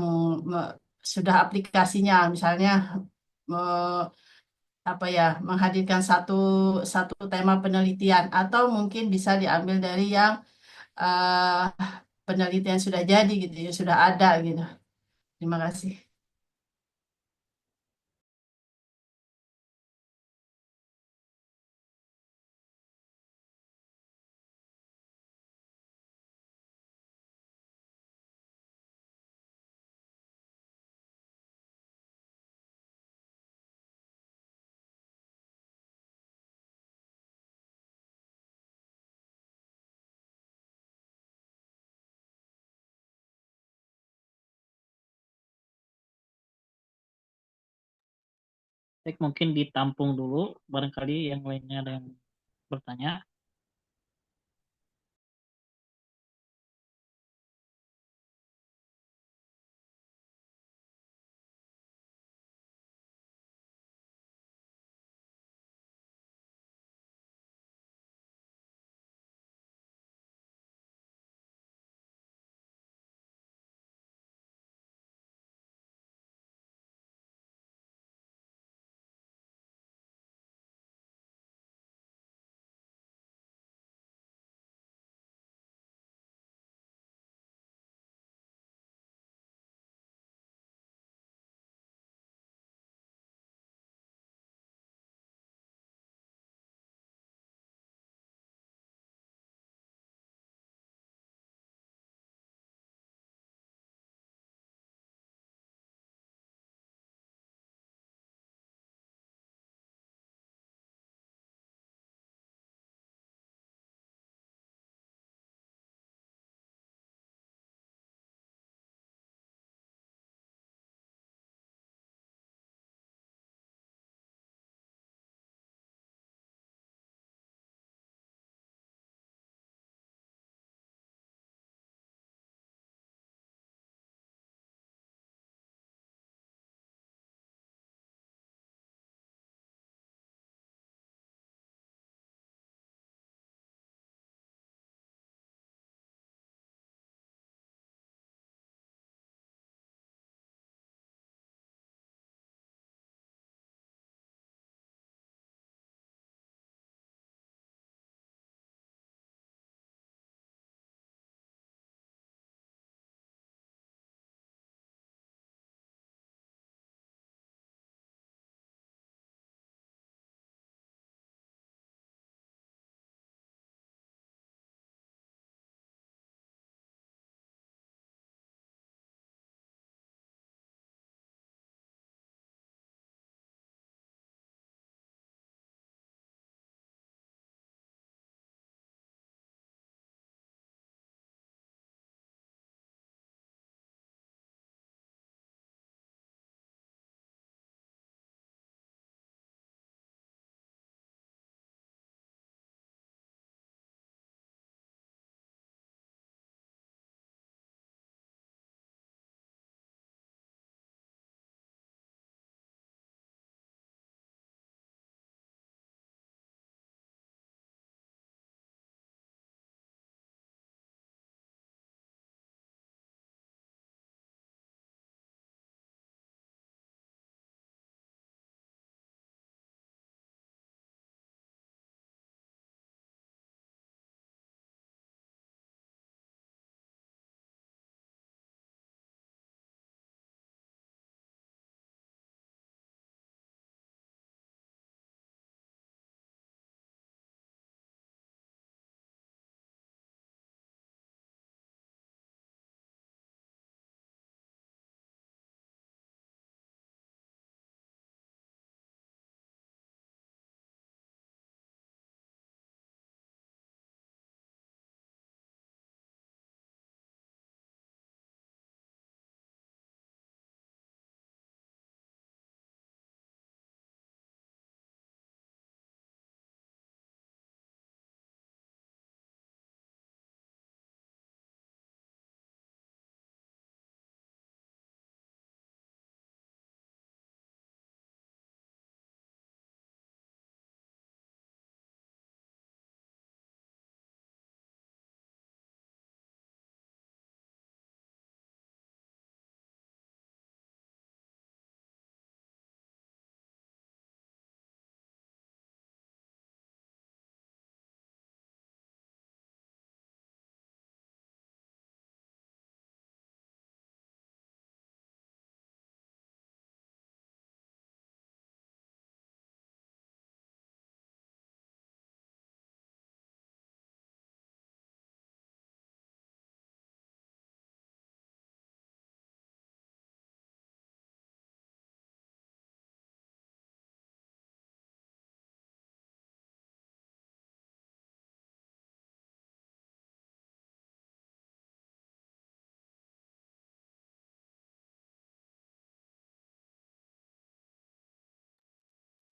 me- sudah aplikasinya, misalnya me- apa ya, menghadirkan satu satu tema penelitian, atau mungkin bisa diambil dari yang penelitian sudah jadi gitu ya, sudah ada gitu. Terima kasih. Baik, mungkin ditampung dulu, barangkali yang lainnya ada yang bertanya.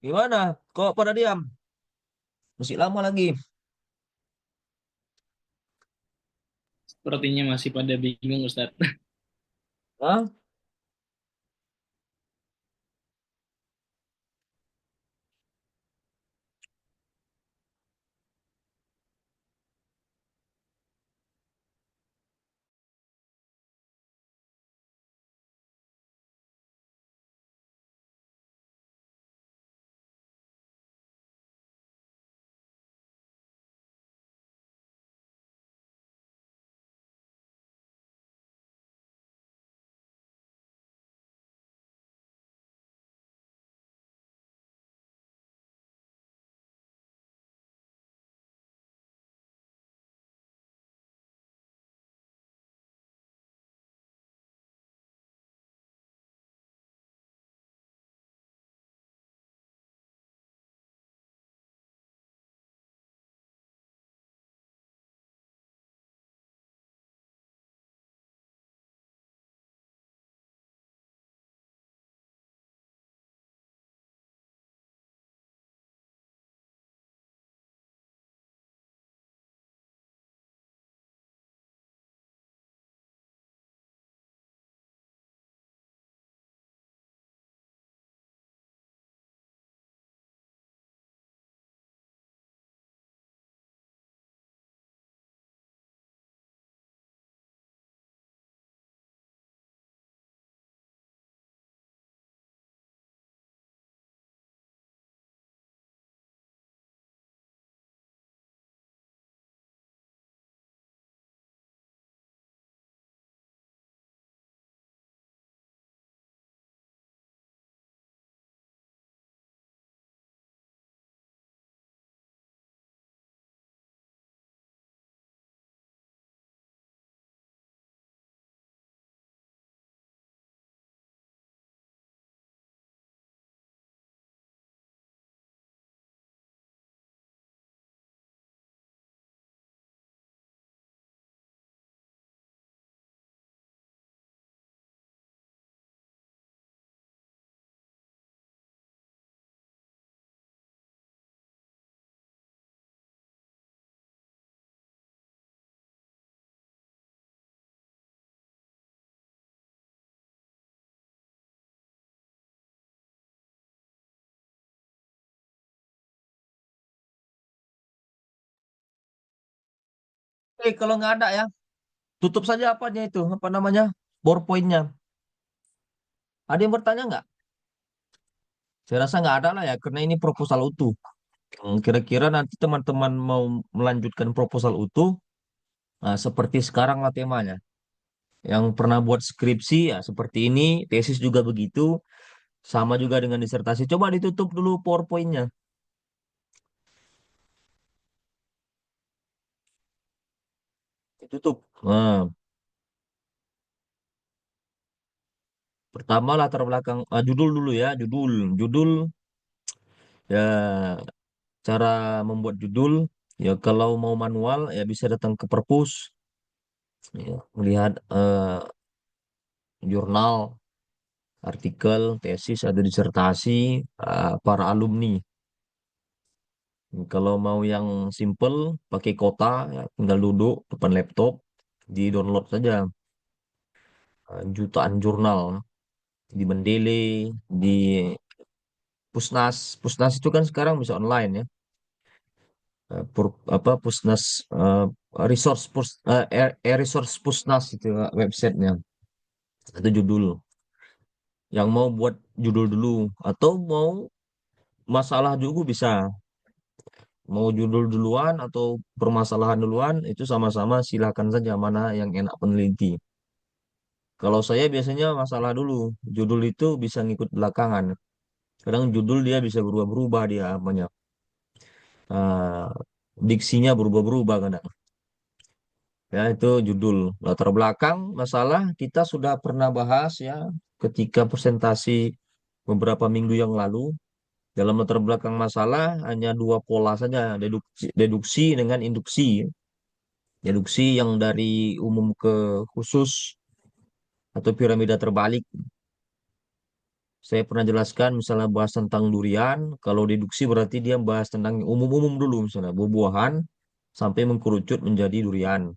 Gimana? Kok pada diam? Masih lama lagi. Sepertinya masih pada bingung Ustadz. Hah? Kalau nggak ada ya, tutup saja apanya itu, apa namanya, PowerPoint-nya. Ada yang bertanya nggak? Saya rasa nggak ada lah ya, karena ini proposal utuh. Kira-kira nanti teman-teman mau melanjutkan proposal utuh, nah, seperti sekarang lah temanya. Yang pernah buat skripsi ya seperti ini, tesis juga begitu, sama juga dengan disertasi. Coba ditutup dulu PowerPoint-nya, ditutup. Nah, pertama latar belakang, judul dulu ya, judul ya, cara membuat judul ya kalau mau manual ya bisa datang ke perpus, ya, melihat jurnal, artikel, tesis atau disertasi para alumni. Kalau mau yang simple pakai kota ya tinggal duduk depan laptop, di download saja jutaan jurnal di Mendeley, di Pusnas. Pusnas itu kan sekarang bisa online ya. Apa Pusnas, resource resource Pusnas itu websitenya. Itu judul. Yang mau buat judul dulu atau mau masalah juga bisa. Mau judul duluan atau permasalahan duluan itu sama-sama silakan saja mana yang enak peneliti. Kalau saya biasanya masalah dulu. Judul itu bisa ngikut belakangan. Kadang judul dia bisa berubah-berubah dia apanya. eh, Diksinya berubah-berubah kadang. Ya itu judul. Latar belakang masalah kita sudah pernah bahas ya ketika presentasi beberapa minggu yang lalu. Dalam latar belakang masalah hanya dua pola saja, deduksi dengan induksi. Deduksi yang dari umum ke khusus atau piramida terbalik. Saya pernah jelaskan misalnya bahas tentang durian, kalau deduksi berarti dia bahas tentang yang umum-umum dulu, misalnya buah-buahan sampai mengkerucut menjadi durian.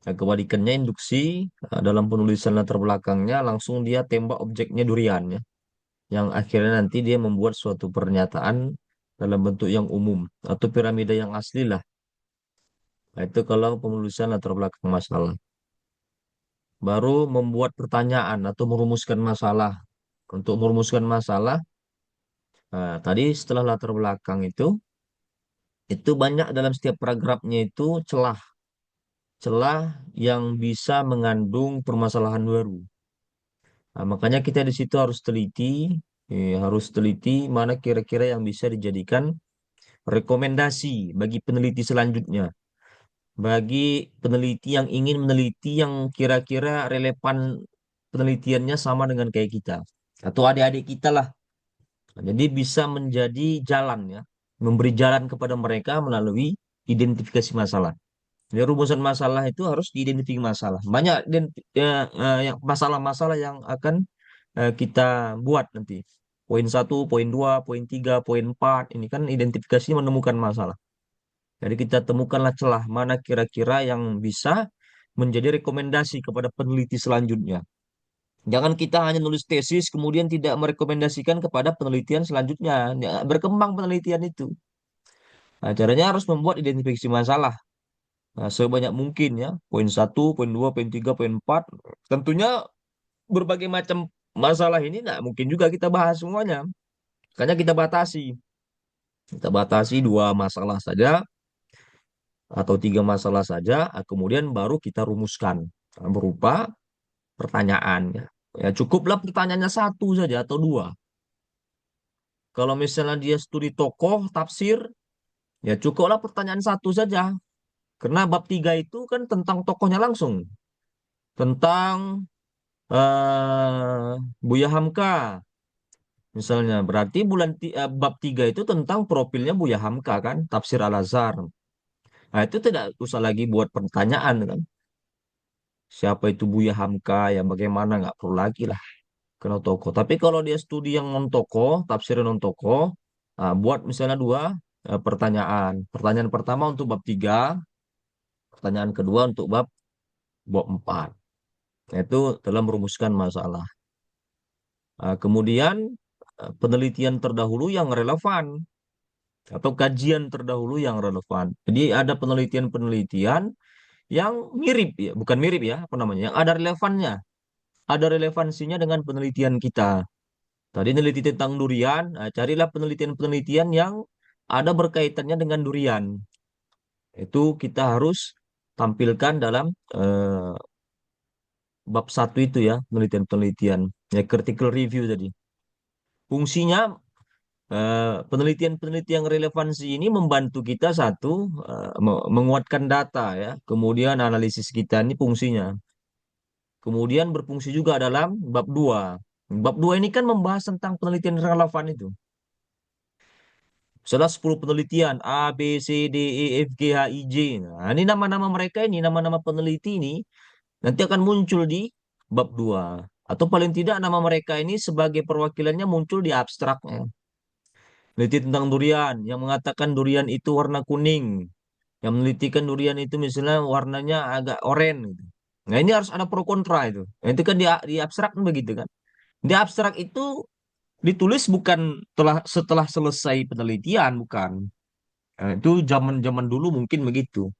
Nah, kebalikannya induksi, dalam penulisan latar belakangnya langsung dia tembak objeknya durian ya, yang akhirnya nanti dia membuat suatu pernyataan dalam bentuk yang umum atau piramida yang asli lah. Nah, itu kalau penulisan latar belakang masalah. Baru membuat pertanyaan atau merumuskan masalah. Untuk merumuskan masalah, tadi setelah latar belakang itu banyak dalam setiap paragrafnya itu celah yang bisa mengandung permasalahan baru. Nah, makanya kita di situ harus teliti mana kira-kira yang bisa dijadikan rekomendasi bagi peneliti selanjutnya, bagi peneliti yang ingin meneliti yang kira-kira relevan penelitiannya sama dengan kayak kita atau adik-adik kita lah. Nah, jadi bisa menjadi jalan ya, memberi jalan kepada mereka melalui identifikasi masalah. Jadi rumusan masalah itu harus diidentifikasi masalah. Banyak yang masalah-masalah yang akan kita buat nanti. Poin satu, poin dua, poin tiga, poin empat. Ini kan identifikasi menemukan masalah. Jadi kita temukanlah celah mana kira-kira yang bisa menjadi rekomendasi kepada peneliti selanjutnya. Jangan kita hanya nulis tesis kemudian tidak merekomendasikan kepada penelitian selanjutnya. Ya, berkembang penelitian itu. Nah, caranya harus membuat identifikasi masalah. Nah, sebanyak mungkin ya. Poin satu, poin dua, poin tiga, poin empat. Tentunya berbagai macam masalah ini nggak mungkin juga kita bahas semuanya. Makanya kita batasi. Kita batasi dua masalah saja atau tiga masalah saja. Kemudian baru kita rumuskan berupa pertanyaan. Ya, ya cukuplah pertanyaannya satu saja atau dua. Kalau misalnya dia studi tokoh, tafsir, ya cukuplah pertanyaan satu saja. Karena bab tiga itu kan tentang tokohnya langsung. Tentang Buya Hamka. Misalnya, berarti bab 3 itu tentang profilnya Buya Hamka kan, Tafsir Al-Azhar. Nah, itu tidak usah lagi buat pertanyaan kan. Siapa itu Buya Hamka, ya bagaimana, nggak perlu lagi lah. Kena tokoh. Tapi kalau dia studi yang non-tokoh, tafsir non-tokoh, nah, buat misalnya dua pertanyaan. Pertanyaan pertama untuk bab 3, pertanyaan kedua untuk bab 4. Nah, itu dalam merumuskan masalah. Kemudian penelitian terdahulu yang relevan atau kajian terdahulu yang relevan. Jadi ada penelitian-penelitian yang mirip ya, bukan mirip ya, apa namanya, yang ada relevannya, ada relevansinya dengan penelitian kita. Tadi neliti tentang durian, carilah penelitian-penelitian yang ada berkaitannya dengan durian. Itu kita harus tampilkan dalam bab satu itu ya, penelitian-penelitian, ya critical review tadi. Fungsinya penelitian-penelitian yang relevansi ini membantu kita satu menguatkan data ya, kemudian analisis kita ini fungsinya. Kemudian berfungsi juga dalam bab 2. Bab 2 ini kan membahas tentang penelitian relevan itu. Misalnya 10 penelitian A, B, C, D, E, F, G, H, I, J. Nah, ini nama-nama mereka ini, nama-nama peneliti ini nanti akan muncul di bab 2. Atau paling tidak nama mereka ini sebagai perwakilannya muncul di abstraknya. Meneliti tentang durian, yang mengatakan durian itu warna kuning. Yang menelitikan durian itu misalnya warnanya agak oranye gitu. Nah, ini harus ada pro kontra itu. Nah, itu kan di abstrak kan begitu kan. Di abstrak itu ditulis bukan setelah selesai penelitian, bukan. Nah, itu zaman-zaman dulu mungkin begitu.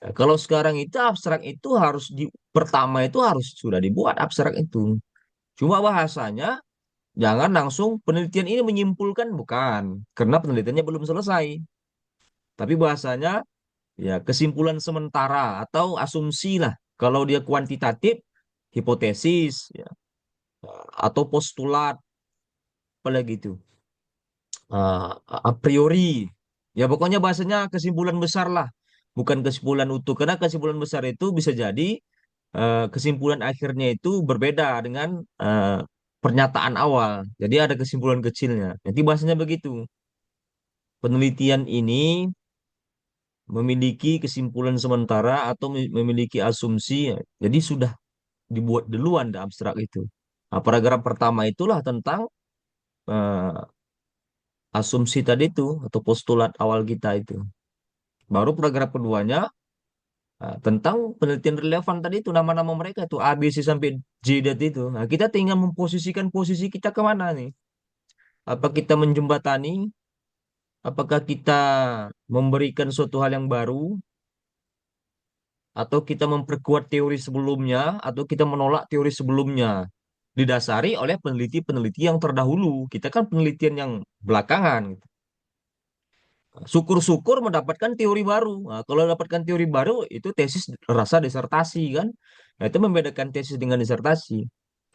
Nah, kalau sekarang itu abstrak itu harus pertama itu harus sudah dibuat abstrak itu. Cuma bahasanya jangan langsung penelitian ini menyimpulkan, bukan. Karena penelitiannya belum selesai. Tapi bahasanya ya kesimpulan sementara atau asumsi lah. Kalau dia kuantitatif, hipotesis ya, atau postulat, apalagi itu. A priori. Ya pokoknya bahasanya kesimpulan besar lah. Bukan kesimpulan utuh. Karena kesimpulan besar itu bisa jadi kesimpulan akhirnya itu berbeda dengan pernyataan awal. Jadi ada kesimpulan kecilnya. Nanti bahasanya begitu. Penelitian ini memiliki kesimpulan sementara atau memiliki asumsi. Ya. Jadi sudah dibuat duluan di abstrak itu. Nah, paragraf pertama itulah tentang eh, asumsi tadi itu atau postulat awal kita itu. Baru paragraf keduanya tentang penelitian relevan tadi itu nama-nama mereka itu A, B, C sampai Z tadi itu. Nah, kita tinggal memposisikan posisi kita kemana nih? Apa kita menjembatani? Apakah kita memberikan suatu hal yang baru? Atau kita memperkuat teori sebelumnya? Atau kita menolak teori sebelumnya? Didasari oleh peneliti-peneliti yang terdahulu. Kita kan penelitian yang belakangan, gitu. Syukur-syukur mendapatkan teori baru. Nah, kalau mendapatkan teori baru itu tesis rasa disertasi kan. Nah, itu membedakan tesis dengan disertasi.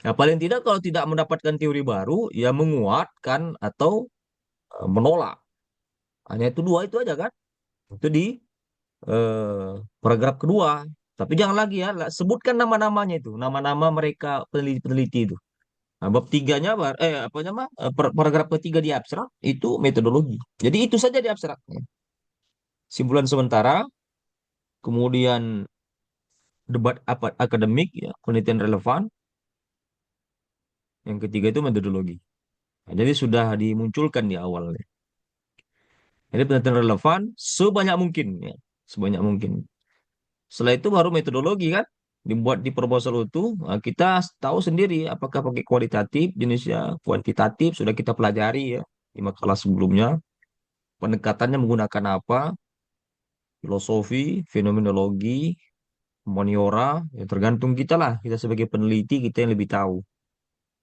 Nah, paling tidak kalau tidak mendapatkan teori baru, ya menguatkan atau menolak. Hanya itu dua itu aja kan. Itu di paragraf kedua. Tapi jangan lagi ya, sebutkan nama-namanya itu, nama-nama mereka peneliti-peneliti itu. Nah, bab tiganya, apa nama, paragraf ketiga di abstrak itu metodologi. Jadi itu saja di abstrak. Simpulan sementara, kemudian debat apa akademik, ya, penelitian relevan. Yang ketiga itu metodologi. Nah, jadi sudah dimunculkan di awal. Ya. Jadi penelitian relevan sebanyak mungkin, ya, sebanyak mungkin. Setelah itu baru metodologi kan dibuat di proposal itu. Nah, kita tahu sendiri apakah pakai kualitatif jenisnya, kuantitatif sudah kita pelajari ya di makalah sebelumnya. Pendekatannya menggunakan apa? Filosofi, fenomenologi, humaniora, ya tergantung kita lah. Kita sebagai peneliti kita yang lebih tahu.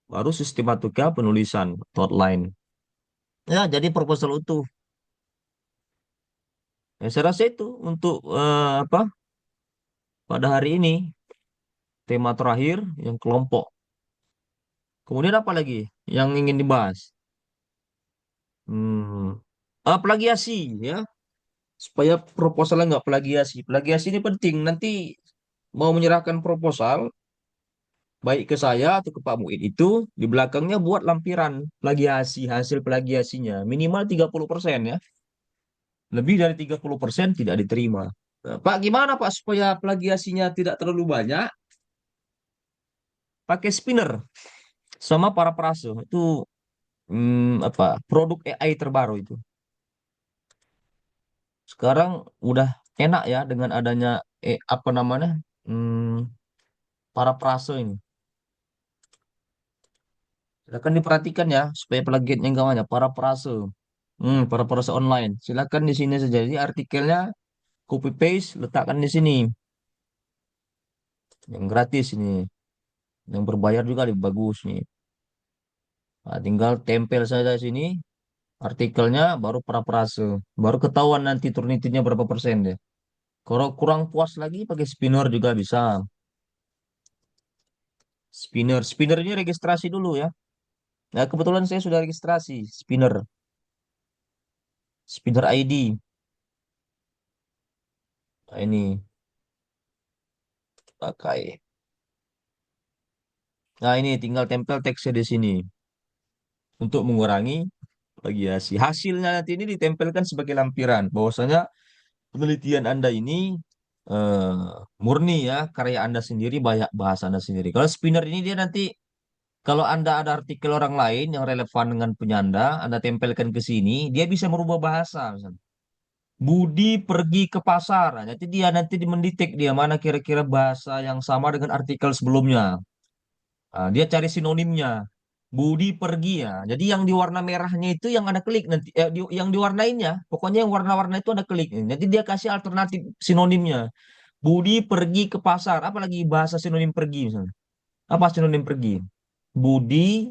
Baru sistematika penulisan, outline. Ya, jadi proposal utuh. Ya, saya rasa itu untuk apa? Pada hari ini tema terakhir yang kelompok. Kemudian apa lagi yang ingin dibahas? Plagiasi ya, supaya proposalnya nggak plagiasi. Plagiasi ini penting. Nanti mau menyerahkan proposal, baik ke saya atau ke Pak Muid itu, di belakangnya buat lampiran plagiasi, hasil plagiasinya. Minimal 30% ya. Lebih dari 30% tidak diterima. Pak, gimana Pak supaya plagiasinya tidak terlalu banyak? Pakai spinner sama para praso. Itu apa produk AI terbaru itu. Sekarang udah enak ya dengan adanya apa namanya para praso ini. Silakan diperhatikan ya supaya plagiatnya enggak banyak. Para praso, para praso online. Silakan di sini saja. Jadi artikelnya copy paste letakkan di sini. Yang gratis ini, yang berbayar juga lebih bagus nih. Nah, tinggal tempel saja di sini artikelnya baru para praso. Baru ketahuan nanti Turnitinya berapa persen deh. Kalau kurang puas lagi pakai spinner juga bisa. Spinner ini registrasi dulu ya. Nah, kebetulan saya sudah registrasi Spinner ID. Nah, ini pakai. Nah, ini tinggal tempel teksnya di sini untuk mengurangi plagiasi. Hasilnya nanti ini ditempelkan sebagai lampiran bahwasanya penelitian Anda ini eh, murni ya, karya Anda sendiri, banyak bahasa Anda sendiri. Kalau spinner ini dia nanti kalau Anda ada artikel orang lain yang relevan dengan punya Anda tempelkan ke sini, dia bisa merubah bahasa misalnya. Budi pergi ke pasar. Nah, nanti mendetek dia mana kira-kira bahasa yang sama dengan artikel sebelumnya. Dia cari sinonimnya. Budi pergi ya. Jadi yang di warna merahnya itu yang ada klik nanti yang diwarnainnya. Pokoknya yang warna-warna itu ada klik. Nanti dia kasih alternatif sinonimnya. Budi pergi ke pasar. Apalagi bahasa sinonim pergi misalnya. Apa sinonim pergi? Budi.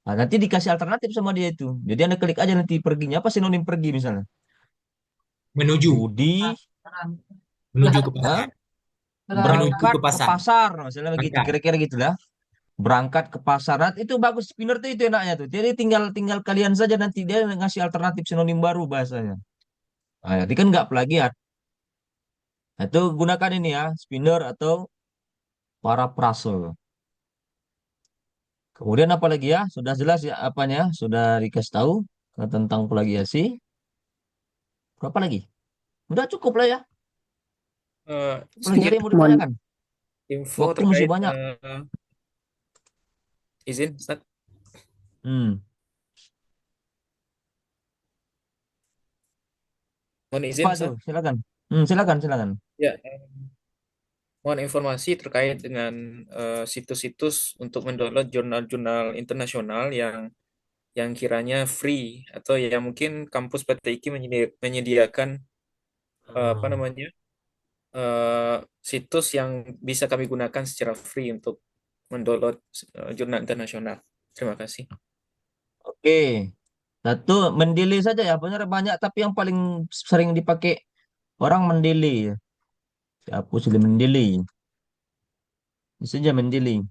Nah, nanti dikasih alternatif sama dia itu. Jadi Anda klik aja nanti perginya apa sinonim pergi misalnya. Menuju, Budi. menuju ke Hah? pasar. Menuju Berangkat ke ke pasar. pasar, misalnya begitu, Berangkat. kira-kira gitu lah. Berangkat ke pasar, nah, itu bagus spinner tuh itu enaknya tuh. Jadi tinggal tinggal kalian saja nanti dia ngasih alternatif sinonim baru bahasanya. Nah, nanti kan nggak plagiat. Nah, itu gunakan ini ya, spinner atau paraphrase. Kemudian apa lagi ya? Sudah jelas ya apanya? Sudah dikasih tahu tentang plagiasi. Berapa lagi? Udah cukup lah ya. Apalagi ada Sedikit yang mau mohon ditanyakan? info Waktu masih terkait banyak. izin Ustaz. Hmm. Mohon izin Apa tuh? Ustaz. Silakan. Silakan. Ya, mohon informasi terkait dengan situs-situs untuk mendownload jurnal-jurnal internasional yang kiranya free atau yang mungkin kampus PTIK menyediakan apa Hmm. namanya eh, situs yang bisa kami gunakan secara free untuk mendownload jurnal internasional. Terima kasih. Oke. Satu, Mendeley saja ya. Benar banyak, tapi yang paling sering dipakai orang Mendeley ya. Siapa sih Mendeley? Ini saja Mendeley.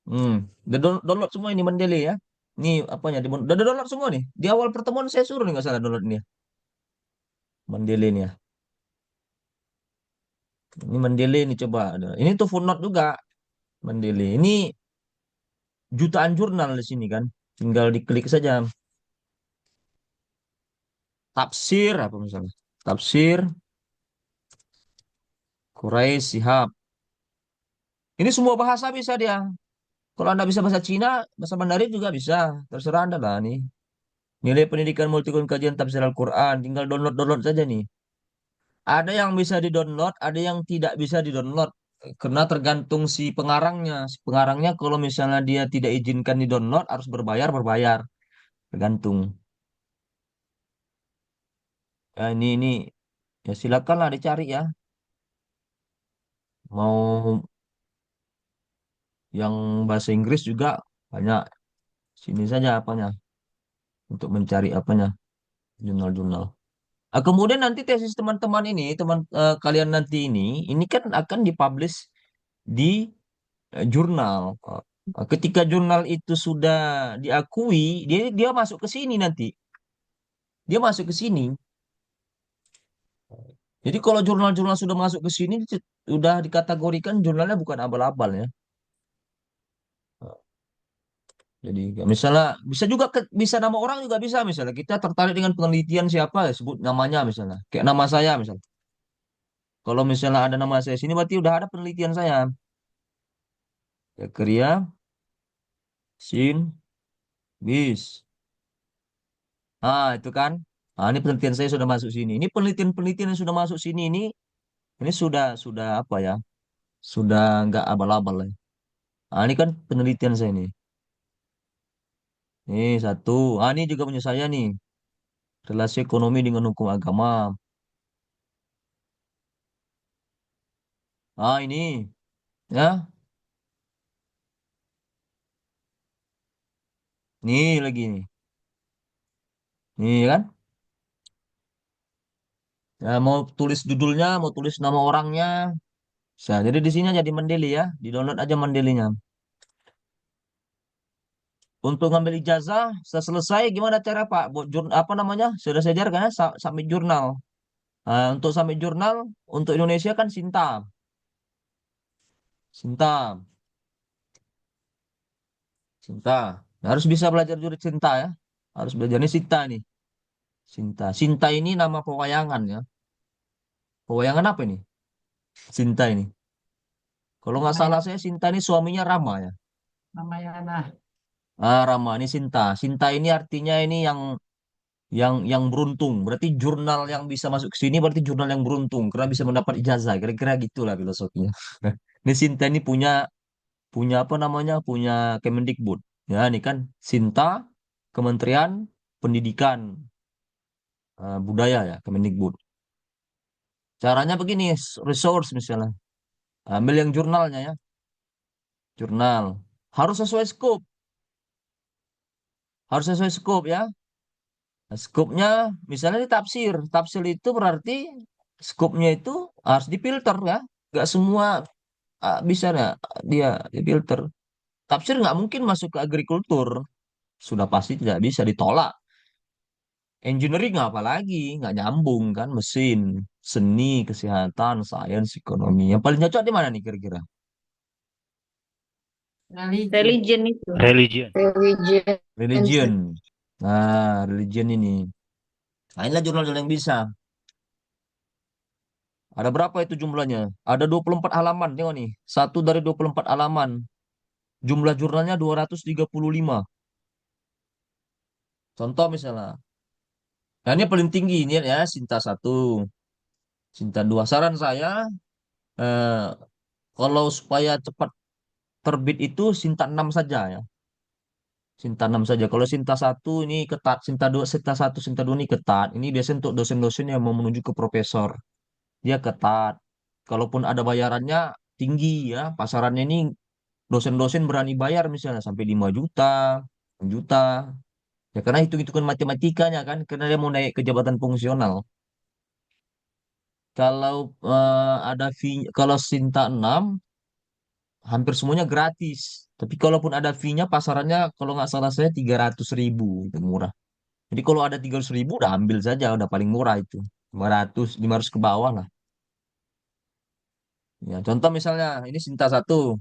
Hmm. Udah download semua ini Mendeley ya. Ini apanya? Udah download semua nih. Di awal pertemuan saya suruh nih nggak salah download ini ya. Mendeley nih ya. Ini Mendeley nih coba. Ini tuh footnote juga Mendeley. Ini jutaan jurnal di sini kan. Tinggal diklik saja. Tafsir apa misalnya? Tafsir Quraisy Shihab. Ini semua bahasa bisa dia. Kalau Anda bisa bahasa Cina, bahasa Mandarin juga bisa. Terserah Anda lah nih. Nilai pendidikan multikun kajian tafsir Al-Quran. Tinggal download-download saja nih. Ada yang bisa di-download, ada yang tidak bisa di-download. Karena tergantung si pengarangnya. Si pengarangnya kalau misalnya dia tidak izinkan di-download, harus berbayar. Tergantung. Ya, ini. Ya silakanlah dicari ya. Mau yang bahasa Inggris juga banyak. Sini saja apanya. Untuk mencari apanya. Jurnal-jurnal. Kemudian nanti tesis teman-teman ini, kalian nanti ini kan akan dipublish di jurnal. Ketika jurnal itu sudah diakui, dia dia masuk ke sini nanti. Dia masuk ke sini. Jadi kalau jurnal-jurnal sudah masuk ke sini, sudah dikategorikan jurnalnya bukan abal-abal ya. Jadi misalnya bisa juga bisa nama orang juga bisa misalnya kita tertarik dengan penelitian siapa ya sebut namanya misalnya kayak nama saya misalnya. Kalau misalnya ada nama saya sini berarti udah ada penelitian saya. Ya, Kriya Sin Bis. Itu kan. Ini penelitian saya sudah masuk sini. Ini penelitian-penelitian yang sudah masuk sini ini sudah apa ya? Sudah nggak abal-abal lah. Ini kan penelitian saya nih. Ini satu. Ini juga punya saya nih. Relasi ekonomi dengan hukum agama. Ini ya. Nih lagi nih. Nih kan. Ya, mau tulis judulnya, mau tulis nama orangnya. Bisa. Jadi di sini aja di Mandeli ya. Di download aja Mandelinya. Untuk ngambil ijazah, setelah selesai gimana cara Pak? Buat apa namanya? Sudah saya ajarkan ya, submit jurnal. Untuk submit jurnal, untuk Indonesia kan Sinta. Sinta. Sinta. Nah, harus bisa belajar jurnal Sinta ya. Harus belajar ini Sinta nih. Sinta. Sinta ini nama pewayangan ya. Pewayangan apa ini? Sinta ini. Kalau nggak salah Ramayana, saya Sinta ini suaminya Rama ya. Ramayana. Rama ini Sinta. Sinta ini artinya ini yang beruntung. Berarti jurnal yang bisa masuk ke sini berarti jurnal yang beruntung karena bisa mendapat ijazah. Kira-kira gitulah filosofinya. Ini Sinta ini punya punya apa namanya? Punya Kemendikbud. Ya, ini kan Sinta Kementerian Pendidikan Budaya ya, Kemendikbud. Caranya begini, resource misalnya. Ambil yang jurnalnya ya, jurnal. Harus sesuai scope, harus sesuai scope ya. Nah, skopnya misalnya di tafsir. Tafsir itu berarti skopnya itu harus difilter ya. Gak semua bisa ya dia difilter. Tafsir nggak mungkin masuk ke agrikultur. Sudah pasti tidak bisa ditolak. Engineering apalagi nggak nyambung kan mesin, seni, kesehatan, sains, ekonomi. Yang paling cocok di mana nih kira-kira? Religi. Religion itu. Religion. Religion. Religion. Nah, religion ini. Nah, inilah jurnal-jurnal yang bisa. Ada berapa itu jumlahnya? Ada 24 halaman. Tengok nih. Satu dari 24 halaman. Jumlah jurnalnya 235. Contoh misalnya. Nah, ini paling tinggi ini ya, Sinta 1, Sinta 2. Saran saya, eh, kalau supaya cepat terbit itu Sinta 6 saja ya. Sinta 6 saja. Kalau Sinta 1 ini ketat, Sinta 2, Sinta 1, Sinta 2 ini ketat. Ini biasanya untuk dosen-dosen yang mau menuju ke profesor. Dia ketat. Kalaupun ada bayarannya tinggi ya, pasarannya ini dosen-dosen berani bayar misalnya sampai 5 juta, 6 juta. Ya karena hitung-hitungan matematikanya kan, karena dia mau naik ke jabatan fungsional. Kalau ada fee, kalau Sinta 6 hampir semuanya gratis. Tapi kalaupun ada fee-nya pasarannya kalau nggak salah saya 300.000 itu murah. Jadi kalau ada 300.000 udah ambil saja, udah paling murah itu. 500 ke bawah lah. Ya, contoh misalnya ini Sinta 1.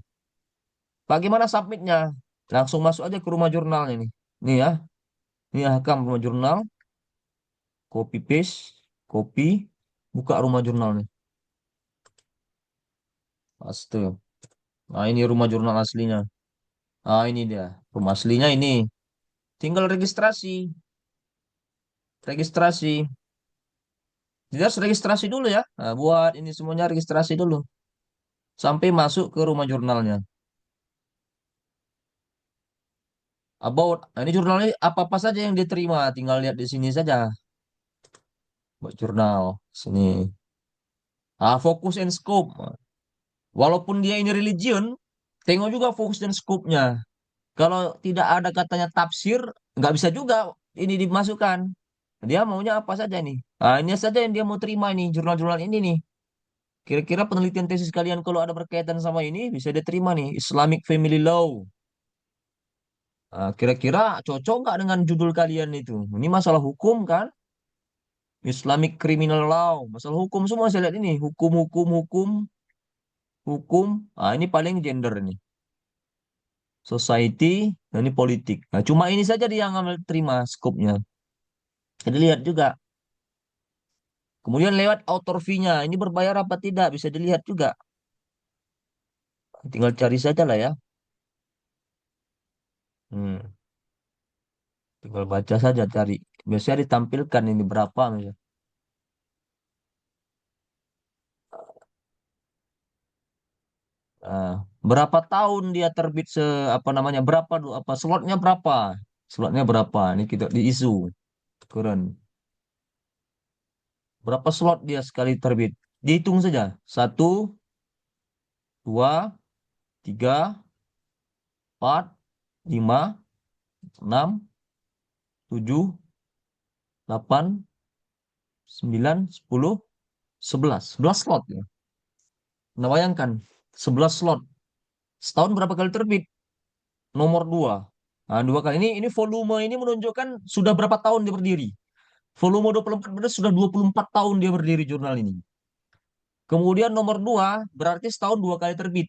Bagaimana submitnya? Langsung masuk aja ke rumah jurnalnya nih. Nih ya, ini Hakam rumah jurnal, copy paste, copy, buka rumah jurnalnya. Paste. Nah, ini rumah jurnal aslinya. Ah, ini dia. Rumah aslinya ini. Tinggal registrasi. Registrasi. Jadi harus registrasi dulu ya. Nah, buat ini semuanya registrasi dulu. Sampai masuk ke rumah jurnalnya. About. Nah, ini jurnalnya apa-apa saja yang diterima. Tinggal lihat di sini saja. Buat jurnal. Sini. Ah, fokus and scope. Walaupun dia ini religion, tengok juga fokus dan scope-nya. Kalau tidak ada katanya tafsir, nggak bisa juga ini dimasukkan. Dia maunya apa saja nih. Nah, ini saja yang dia mau terima nih, jurnal-jurnal ini nih. Kira-kira penelitian tesis kalian kalau ada berkaitan sama ini bisa diterima nih, Islamic Family Law. Nah, kira-kira cocok nggak dengan judul kalian itu? Ini masalah hukum kan? Islamic Criminal Law, masalah hukum semua saya lihat ini, hukum, hukum, hukum, hukum. Ah, ini paling gender nih, society, nah ini politik. Nah, cuma ini saja dia yang ambil terima skopnya. Jadi lihat juga. Kemudian lewat author fee-nya, ini berbayar apa tidak bisa dilihat juga. Tinggal cari saja lah ya. Hmm, tinggal baca saja cari. Biasanya ditampilkan ini berapa misalnya. Nah, berapa tahun dia terbit apa namanya berapa apa slotnya berapa? Slotnya berapa? Ini kita di isu keren. Berapa slot dia sekali terbit? Dihitung saja. Satu, dua, tiga, empat, lima, enam, tujuh, delapan, sembilan, 10, 11. 11 slot ya. Nah, bayangkan 11 slot. Setahun berapa kali terbit? Nomor 2. Nah, 2 kali. Ini volume ini menunjukkan sudah berapa tahun dia berdiri. Volume 24 berarti sudah 24 tahun dia berdiri jurnal ini. Kemudian nomor 2 berarti setahun 2 kali terbit.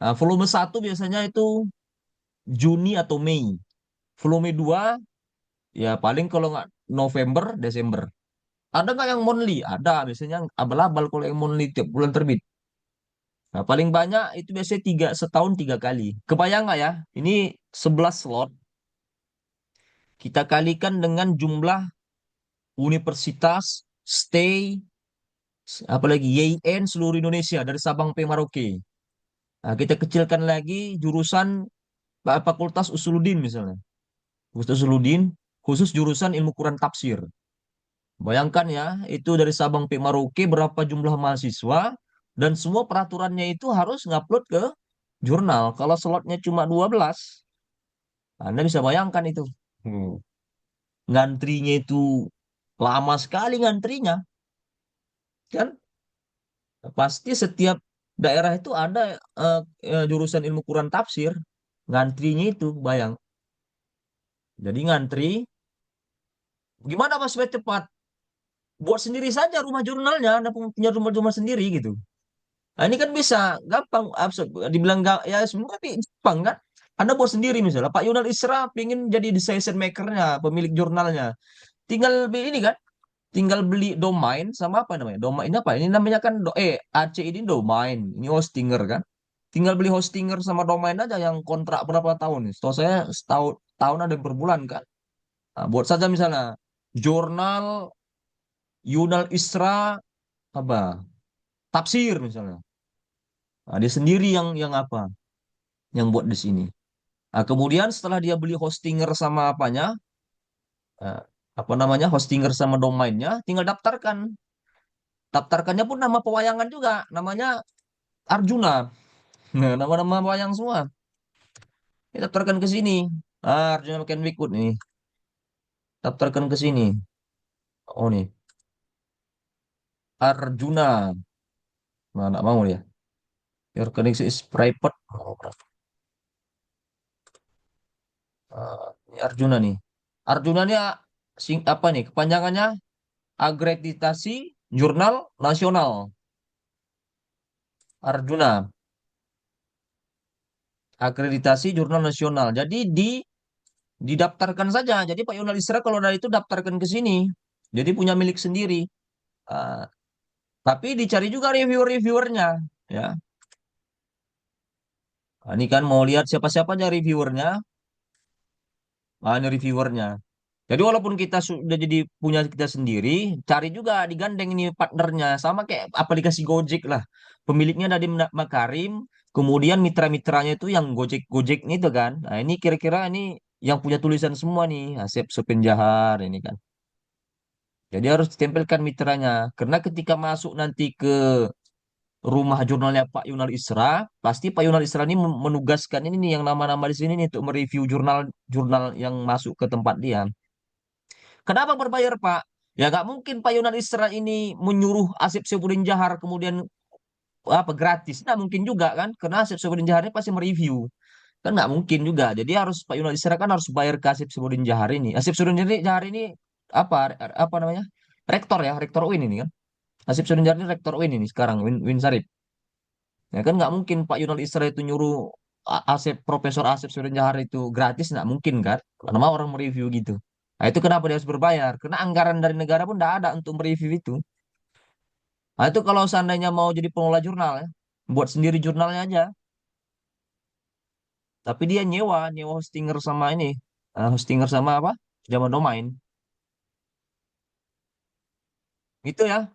Nah, volume 1 biasanya itu Juni atau Mei. Volume 2 ya paling kalau nggak November, Desember. Ada nggak yang monthly? Ada, biasanya abal-abal kalau yang monthly tiap bulan terbit. Nah, paling banyak itu biasanya setahun 3 kali. Kebayang nggak ya? Ini 11 slot. Kita kalikan dengan jumlah universitas, stay, apalagi YIN seluruh Indonesia dari Sabang sampai Merauke. Nah, kita kecilkan lagi jurusan Fakultas Usuluddin misalnya. Fakultas Usuluddin khusus jurusan ilmu Quran tafsir. Bayangkan ya, itu dari Sabang sampai Merauke berapa jumlah mahasiswa dan semua peraturannya itu harus ngupload ke jurnal. Kalau slotnya cuma 12, Anda bisa bayangkan itu. Hmm. Ngantrinya itu lama sekali ngantrinya. Kan pasti setiap daerah itu ada jurusan ilmu Quran tafsir. Ngantrinya itu, bayang. Jadi ngantri, gimana Mas supaya cepat? Buat sendiri saja rumah jurnalnya, Anda punya rumah jurnal sendiri gitu. Nah, ini kan bisa gampang, dibilang ya semua tapi gampang kan? Anda buat sendiri misalnya, Pak Yunal Isra pingin jadi decision makernya, pemilik jurnalnya. Tinggal beli ini kan, tinggal beli domain sama apa namanya? Domain ini apa? Ini namanya kan AC ini domain, ini Hostinger kan? Tinggal beli hostinger sama domain aja yang kontrak berapa tahun nih. Setahu saya setahun tahun ada yang per bulan kan. Nah, buat saja misalnya jurnal Yunal Isra apa tafsir misalnya. Nah, dia sendiri yang apa? Yang buat di sini. Nah, kemudian setelah dia beli hostinger sama apanya, eh, apa namanya, hostinger sama domainnya, tinggal daftarkan. Daftarkannya pun nama pewayangan juga, namanya Arjuna. Nah, nama-nama wayang semua. Ini daftarkan ke sini. Ah, Arjuna Ken Wikut nih. Daftarkan ke sini. Oh nih, Arjuna. Nah, nggak mau ya. Your connection is private. Oh, ini Arjuna nih. Arjuna ini apa nih? Kepanjangannya Akreditasi Jurnal Nasional. Arjuna. Akreditasi Jurnal Nasional. Jadi didaftarkan saja. Jadi Pak Yunal Isra kalau dari itu daftarkan ke sini. Jadi punya milik sendiri. Ah, tapi dicari juga reviewer-reviewernya. Ya, nah, ini kan mau lihat siapa-siapa aja reviewernya. Ah, ini reviewernya. Jadi walaupun kita sudah jadi punya kita sendiri, cari juga digandeng ini partnernya. Sama kayak aplikasi Gojek lah. Pemiliknya Nadiem Makarim, kemudian mitra-mitranya itu yang Gojek itu kan. Nah ini kira-kira ini yang punya tulisan semua nih, Asep Sepenjahar ini kan. Jadi harus ditempelkan mitranya. Karena ketika masuk nanti ke rumah jurnalnya Pak Yunal Isra, pasti Pak Yunal Isra ini menugaskan ini nih yang nama-nama di sini nih untuk mereview jurnal-jurnal yang masuk ke tempat dia. Kenapa berbayar, Pak? Ya nggak mungkin Pak Yunan Isra ini menyuruh Asep Syafuddin Jahar kemudian apa gratis. Nggak mungkin juga kan? Karena Asep Syafuddin Jahar ini pasti mereview. Kan nggak mungkin juga. Jadi harus Pak Yunan Isra kan harus bayar ke Asep Syafuddin Jahar ini. Asep Syafuddin Jahar ini apa namanya? Rektor ya, rektor UIN ini kan. Asep Syafuddin Jahar ini rektor UIN ini sekarang, Win Sarip. Ya kan nggak mungkin Pak Yunan Isra itu nyuruh Profesor Asep Syafuddin Jahar itu gratis, nggak mungkin kan? Karena mau orang mereview gitu. Nah, itu kenapa dia harus berbayar? Karena anggaran dari negara pun tidak ada untuk mereview itu. Nah, itu kalau seandainya mau jadi pengelola jurnal ya, buat sendiri jurnalnya aja. Tapi dia nyewa hostinger sama ini, hostinger sama apa? Zaman domain. Itu ya.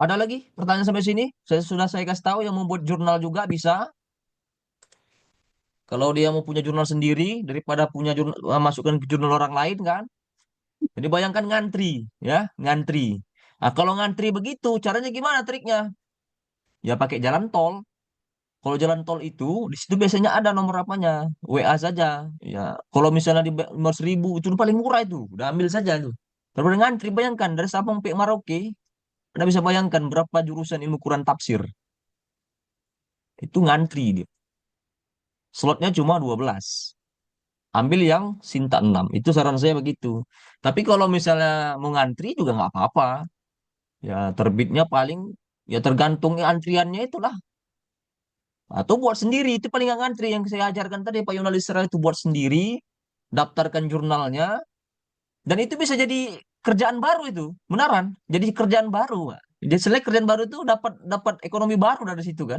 Ada lagi pertanyaan sampai sini? Saya kasih tahu yang membuat jurnal juga bisa. Kalau dia mau punya jurnal sendiri daripada punya jurnal, masukkan ke jurnal orang lain kan. Jadi bayangkan ngantri, ya, ngantri. Nah, kalau ngantri begitu, caranya gimana triknya? Ya pakai jalan tol. Kalau jalan tol itu, di situ biasanya ada nomor apanya, WA saja. Ya, kalau misalnya di nomor 1.000 itu paling murah itu, udah ambil saja tuh. Daripada ngantri, bayangkan dari Sabang sampai Merauke, Anda bisa bayangkan berapa jurusan ilmu Quran tafsir. Itu ngantri dia. Slotnya cuma 12. Ambil yang Sinta 6. Itu saran saya begitu. Tapi kalau misalnya mau ngantri juga nggak apa-apa. Ya terbitnya paling, ya tergantung antriannya itulah. Atau buat sendiri, itu paling nggak ngantri yang saya ajarkan tadi Pak Yunal Isra itu buat sendiri, daftarkan jurnalnya, dan itu bisa jadi kerjaan baru itu, beneran. Jadi kerjaan baru, Pak. Jadi selain kerjaan baru itu dapat dapat ekonomi baru dari situ kan.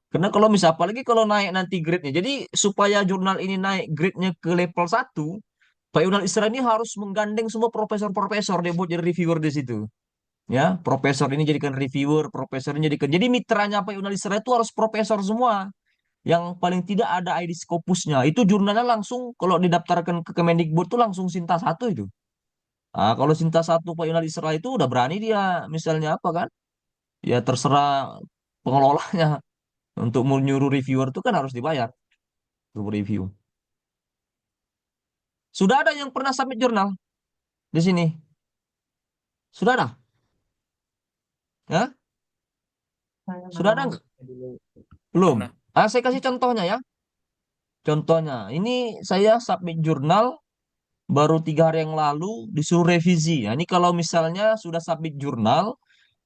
Karena kalau misal apalagi kalau naik nanti grade-nya. Jadi supaya jurnal ini naik grade-nya ke level 1, Pak Yunal Isra ini harus menggandeng semua profesor-profesor dia buat jadi reviewer di situ. Ya, profesor ini jadikan reviewer, profesor ini jadikan. Jadi mitranya Pak Yunal Isra itu harus profesor semua yang paling tidak ada ID Scopusnya. Itu jurnalnya langsung kalau didaftarkan ke Kemendikbud itu langsung Sinta satu itu. Ah, kalau Sinta satu Pak Yunali Isra itu udah berani dia misalnya apa kan? Ya terserah pengelolanya untuk menyuruh reviewer itu kan harus dibayar untuk review. Sudah ada yang pernah submit jurnal di sini? Sudah ada? Ya? Saya Sudah ada belum. nggak? Dulu Belum. pernah. Saya kasih contohnya ya. Contohnya, ini saya submit jurnal baru 3 hari yang lalu disuruh revisi. Nah, ini kalau misalnya sudah submit jurnal,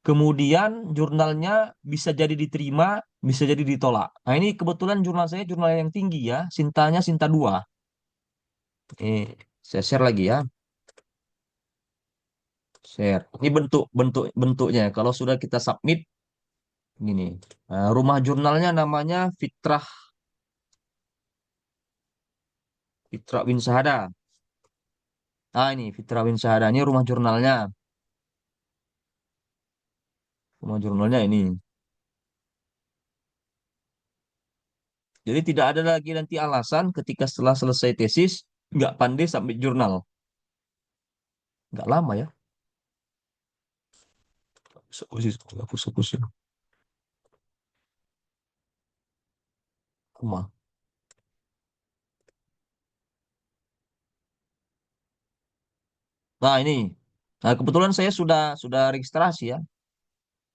kemudian jurnalnya bisa jadi diterima, bisa jadi ditolak. Nah, ini kebetulan jurnal saya jurnal yang tinggi ya, Sintanya Sinta 2. Saya share lagi ya. Share. Ini bentuknya. Kalau sudah kita submit, Gini. Rumah jurnalnya namanya Fitrah Win Syahada. Ini Fitrah Win Syahada. Ini rumah jurnalnya. Rumah jurnalnya ini. Jadi tidak ada lagi nanti alasan ketika setelah selesai tesis nggak pandai submit jurnal. Nggak lama ya. Hapus. Lama. Nah ini. Nah kebetulan saya sudah registrasi ya.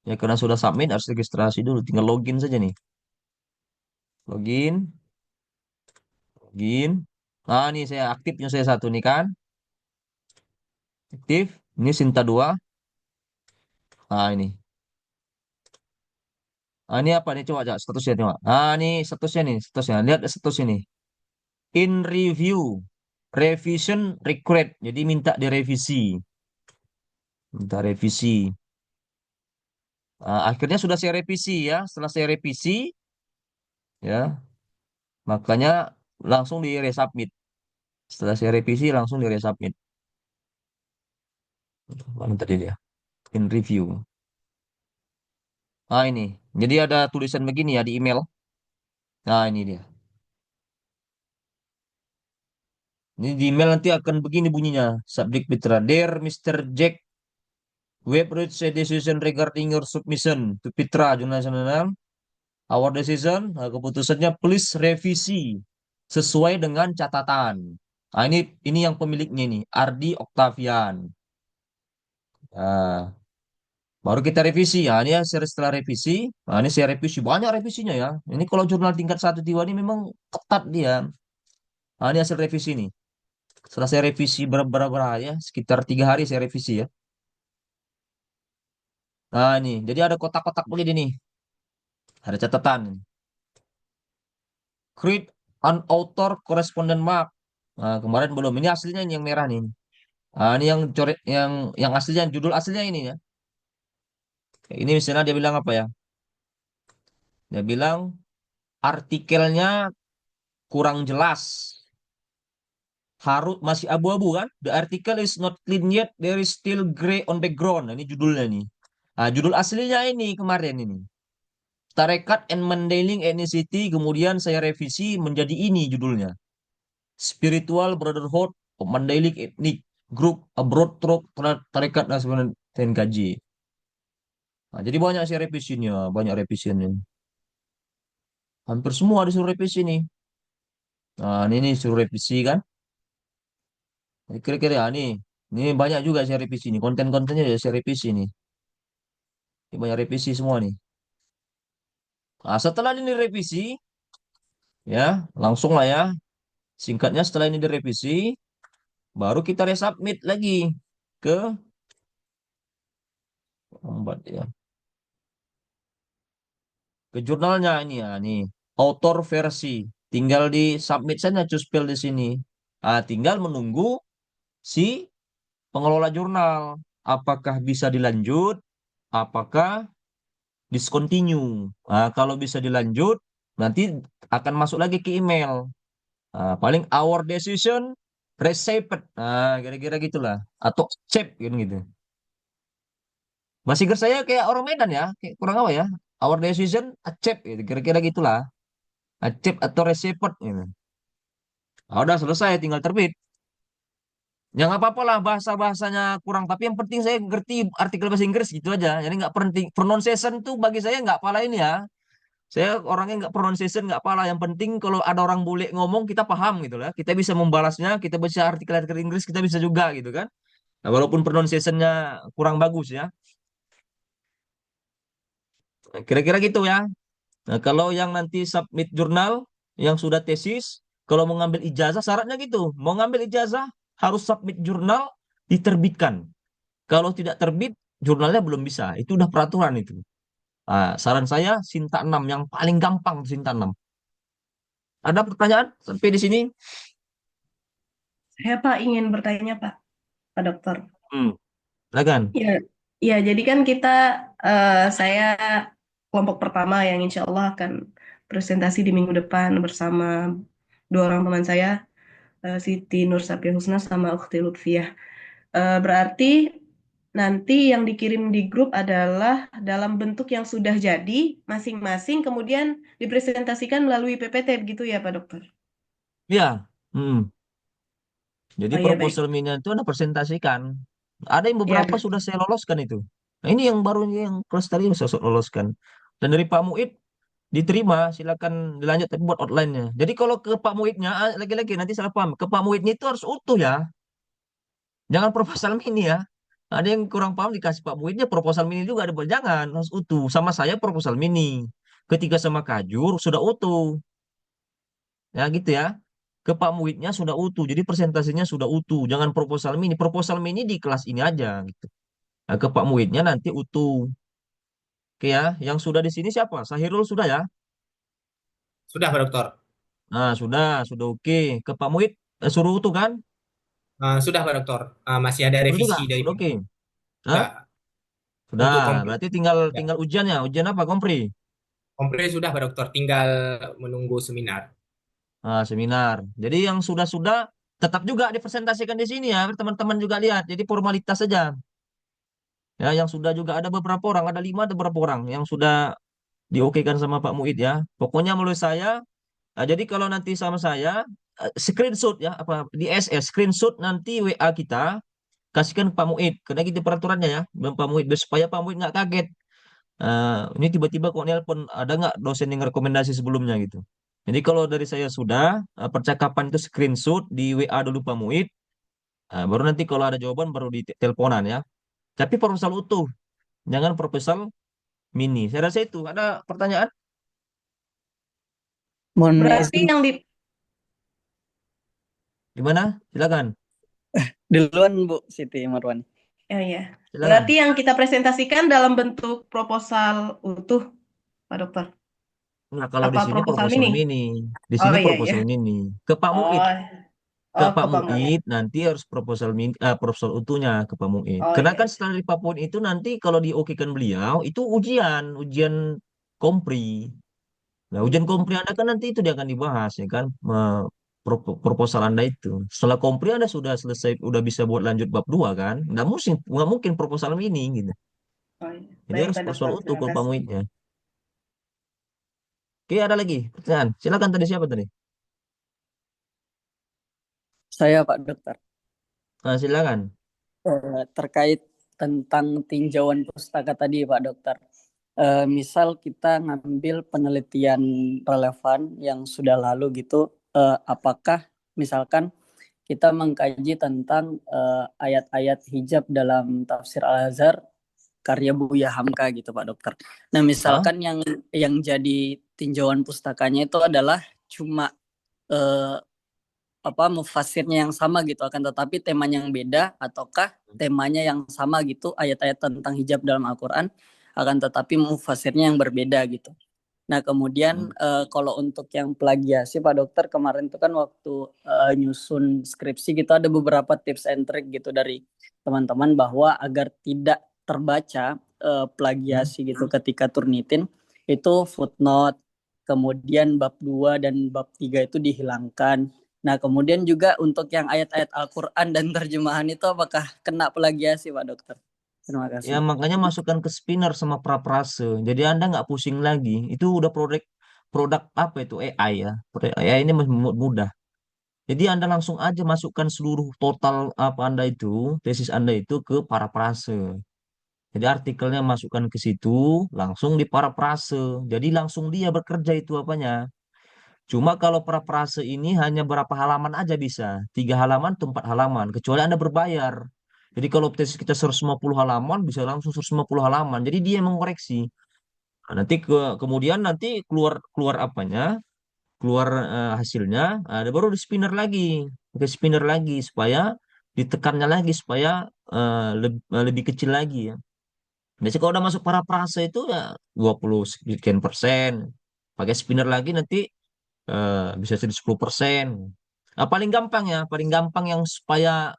Ya karena sudah submit harus registrasi dulu. Tinggal login saja nih. Login. Login. Nah ini saya aktifnya saya satu nih kan. Aktif. Ini Sinta 2. Nah ini. Ini apa nih? Coba statusnya coba. Ini statusnya nih. Statusnya. Lihat status ini. In review. Revision required. Jadi minta direvisi. Minta revisi. Akhirnya sudah saya revisi ya. Setelah saya revisi, ya, makanya langsung di resubmit. Setelah saya revisi langsung di resubmit. Mana tadi dia? In review. Ini. Jadi ada tulisan begini ya di email. Nah, ini dia. Ini di email nanti akan begini bunyinya. Subject Petra. Dear Mr. Jack, we have reached a decision regarding your submission to Petra Jurnal Nasional. Our decision, keputusannya please revisi sesuai dengan catatan. Ini yang pemiliknya ini, Ardi Octavian. Nah, baru kita revisi ya. Ini ya setelah revisi. Ini saya revisi banyak revisinya ya. Ini kalau jurnal tingkat 1 Tiwa ini memang ketat dia. Ini hasil revisi nih. Setelah saya revisi berapa ya, sekitar 3 hari saya revisi ya. Ini jadi ada kotak-kotak begini nih. Ada catatan. Create an author correspondent mark. Kemarin belum. Ini aslinya ini yang merah nih. Ini yang coret yang aslinya judul aslinya ini ya. Ini misalnya dia bilang apa ya? Dia bilang artikelnya kurang jelas. Harus masih abu-abu kan? The article is not clean yet. There is still gray on background. Ini judulnya nih. Judul aslinya ini kemarin ini. Tarekat and Mandailing Ethnicity. Kemudian saya revisi menjadi ini judulnya. Spiritual Brotherhood of Mandailing Ethnic Group Abroad Troop Tarekat Nasional TNKJ. Jadi banyak sih revisinya, banyak revisinya. Hampir semua disuruh revisi nih. Ini suruh revisi kan? Kira-kira ini banyak juga saya revisi nih. Konten-kontennya ya saya revisi nih. Ini banyak revisi semua nih. Setelah ini direvisi, ya langsung lah ya. Singkatnya setelah ini direvisi, baru kita resubmit lagi ke ya, ke jurnalnya ini ya nih. Author versi. Tinggal di submit saja cuspel di sini. Tinggal menunggu si pengelola jurnal. Apakah bisa dilanjut? Apakah discontinue? Kalau bisa dilanjut, nanti akan masuk lagi ke email. Paling our decision received. Kira-kira gitulah. Atau accept gitu. Masih saya kayak orang Medan ya. Kayak kurang apa ya? Our decision accept gitu. Kira-kira gitulah. Accept atau received gitu. Udah selesai, tinggal terbit. Ya nggak apa-apa lah bahasa-bahasanya kurang. Tapi yang penting saya ngerti artikel bahasa Inggris gitu aja. Jadi nggak penting. Pronunciation tuh bagi saya nggak pala ini ya. Saya orangnya nggak pronunciation nggak pala. Yang penting kalau ada orang bule ngomong kita paham gitu lah. Kita bisa membalasnya. Kita bisa artikel-artikel Inggris kita bisa juga gitu kan. Nah, walaupun pronunciationnya kurang bagus ya. Kira-kira gitu ya. Nah, kalau yang nanti submit jurnal, yang sudah tesis, kalau mau ngambil ijazah, syaratnya gitu. Mau ngambil ijazah, harus submit jurnal, diterbitkan. Kalau tidak terbit, jurnalnya belum bisa. Itu udah peraturan itu. Saran saya, Sinta 6, yang paling gampang Sinta 6. Ada pertanyaan sampai di sini? Saya Pak ingin bertanya Pak Dokter. Silakan. Ya, ya jadi kan saya kelompok pertama yang insya Allah akan presentasi di minggu depan bersama dua orang teman saya, Siti Nur Sapia Husna sama Ukhti Lutfiah. Berarti nanti yang dikirim di grup adalah dalam bentuk yang sudah jadi masing-masing, kemudian dipresentasikan melalui PPT, begitu ya Pak Dokter? Ya, hmm. Jadi Oh iya baik. proposal mini itu Anda presentasikan. Ada yang Ya, beberapa sudah saya loloskan itu. Nah, ini yang baru yang kelas tadi saya loloskan. Dan dari Pak Muid diterima, silakan dilanjut tapi buat outline-nya. Jadi kalau ke Pak Muidnya, lagi-lagi nanti salah paham. Ke Pak Muidnya itu harus utuh ya. Jangan proposal mini ya. Ada yang kurang paham dikasih Pak Muidnya proposal mini juga ada. Jangan, harus utuh. Sama saya proposal mini. Ketika sama Kajur sudah utuh. Ya gitu ya. Ke Pak Muidnya sudah utuh. Jadi presentasinya sudah utuh. Jangan proposal mini. Proposal mini di kelas ini aja gitu. Nah, ke Pak Muidnya nanti utuh. Oke ya. Yang sudah di sini siapa? Sahirul sudah ya? Sudah, Pak Dokter. Nah, sudah oke. Ke Pak Muid suruh utuh kan? Sudah, Pak Dokter. Masih ada Sudah juga, revisi dari sudah oke. Hah? sudah Sudah. untuk komplit. Berarti tinggal Ya. tinggal ujiannya. Ujian apa? Kompri. Komplit sudah, Pak Dokter. Tinggal menunggu seminar. Nah, seminar. Jadi yang sudah-sudah tetap juga dipresentasikan di sini ya, biar teman-teman juga lihat. Jadi formalitas saja. Ya, yang sudah juga ada beberapa orang, ada 5 ada beberapa orang yang sudah diokekan sama Pak Muid ya. Pokoknya menurut saya, jadi kalau nanti sama saya, screenshot ya, apa di SS, screenshot nanti WA kita, kasihkan ke Pak Muid. Karena gitu peraturannya ya, dan Pak Muid, supaya Pak Muid nggak kaget. Ini tiba-tiba kok nelpon, ada nggak dosen yang rekomendasi sebelumnya gitu. Jadi kalau dari saya sudah, percakapan itu screenshot di WA dulu Pak Muid, baru nanti kalau ada jawaban baru di teleponan ya. Tapi proposal utuh, jangan proposal mini. Saya rasa itu. Ada pertanyaan? Mohon berarti izin yang Gimana? Silakan. duluan Bu Siti Marwan. ya, ya. Silakan. Berarti yang kita presentasikan dalam bentuk proposal utuh, Pak Dokter. Nah, kalau di Apa sini proposal proposal mini? mini. Di Oh sini iya, iya. proposal mini. Ke Pak Muid. Oh, Ke oh Pak ke Pak Muid. Muid nanti harus proposal mini, proposal utuhnya ke Pak Muid. Oh Karena iya. kan setelah di Pak Muid itu nanti kalau diokekan beliau itu ujian kompri. Nah, ujian kompri Anda kan nanti itu dia akan dibahas ya kan, proposal Anda itu. Setelah kompri Anda sudah selesai, udah bisa buat lanjut bab 2 kan? Nggak mungkin proposal mini gitu. Oh iya. Jadi Baik harus Pak proposal Dokter, utuh terima ke Pak kasih. Muidnya. Oke, ada lagi pertanyaan. Silakan tadi siapa tadi? Saya Pak Dokter. Nah, silakan. Terkait tentang tinjauan pustaka tadi Pak Dokter. Misal kita ngambil penelitian relevan yang sudah lalu gitu, apakah misalkan kita mengkaji tentang ayat-ayat hijab dalam tafsir Al-Azhar karya Buya Hamka gitu Pak Dokter. Nah, Hah? misalkan yang jadi tinjauan pustakanya itu adalah cuma eh, mufasirnya yang sama gitu, akan tetapi temanya yang beda, ataukah temanya yang sama gitu, ayat-ayat tentang hijab dalam Al-Quran, akan tetapi mufasirnya yang berbeda gitu. Nah, kemudian kalau untuk yang plagiasi Pak Dokter, kemarin itu kan waktu nyusun skripsi gitu ada beberapa tips and trick gitu dari teman-teman bahwa agar tidak terbaca plagiasi gitu ketika Turnitin, itu footnote, kemudian bab 2 dan bab 3 itu dihilangkan. Nah, kemudian juga untuk yang ayat-ayat Al-Quran dan terjemahan itu apakah kena plagiasi Pak Dokter? Terima Ya kasih. makanya masukkan ke spinner sama praprase. Jadi Anda nggak pusing lagi. Itu udah produk produk apa itu AI ya. Produk AI ini mudah. Jadi Anda langsung aja masukkan seluruh total apa Anda itu, tesis Anda itu ke paraprase. Jadi artikelnya masukkan ke situ, langsung di paraprase. Jadi langsung dia bekerja itu apanya. Cuma kalau praprase ini hanya berapa halaman aja bisa. 3 halaman atau 4 halaman. Kecuali Anda berbayar. Jadi kalau tesis kita 150 halaman, bisa langsung 150 halaman. Jadi dia yang mengoreksi. Nah, nanti kemudian nanti keluar keluar apanya, keluar hasilnya, ada baru di spinner lagi. Ke spinner lagi supaya ditekannya lagi supaya lebih kecil lagi ya. Biasanya kalau udah masuk paraprase itu ya 20 sekian persen. Pakai spinner lagi nanti bisa jadi 10%. Nah, paling gampang yang supaya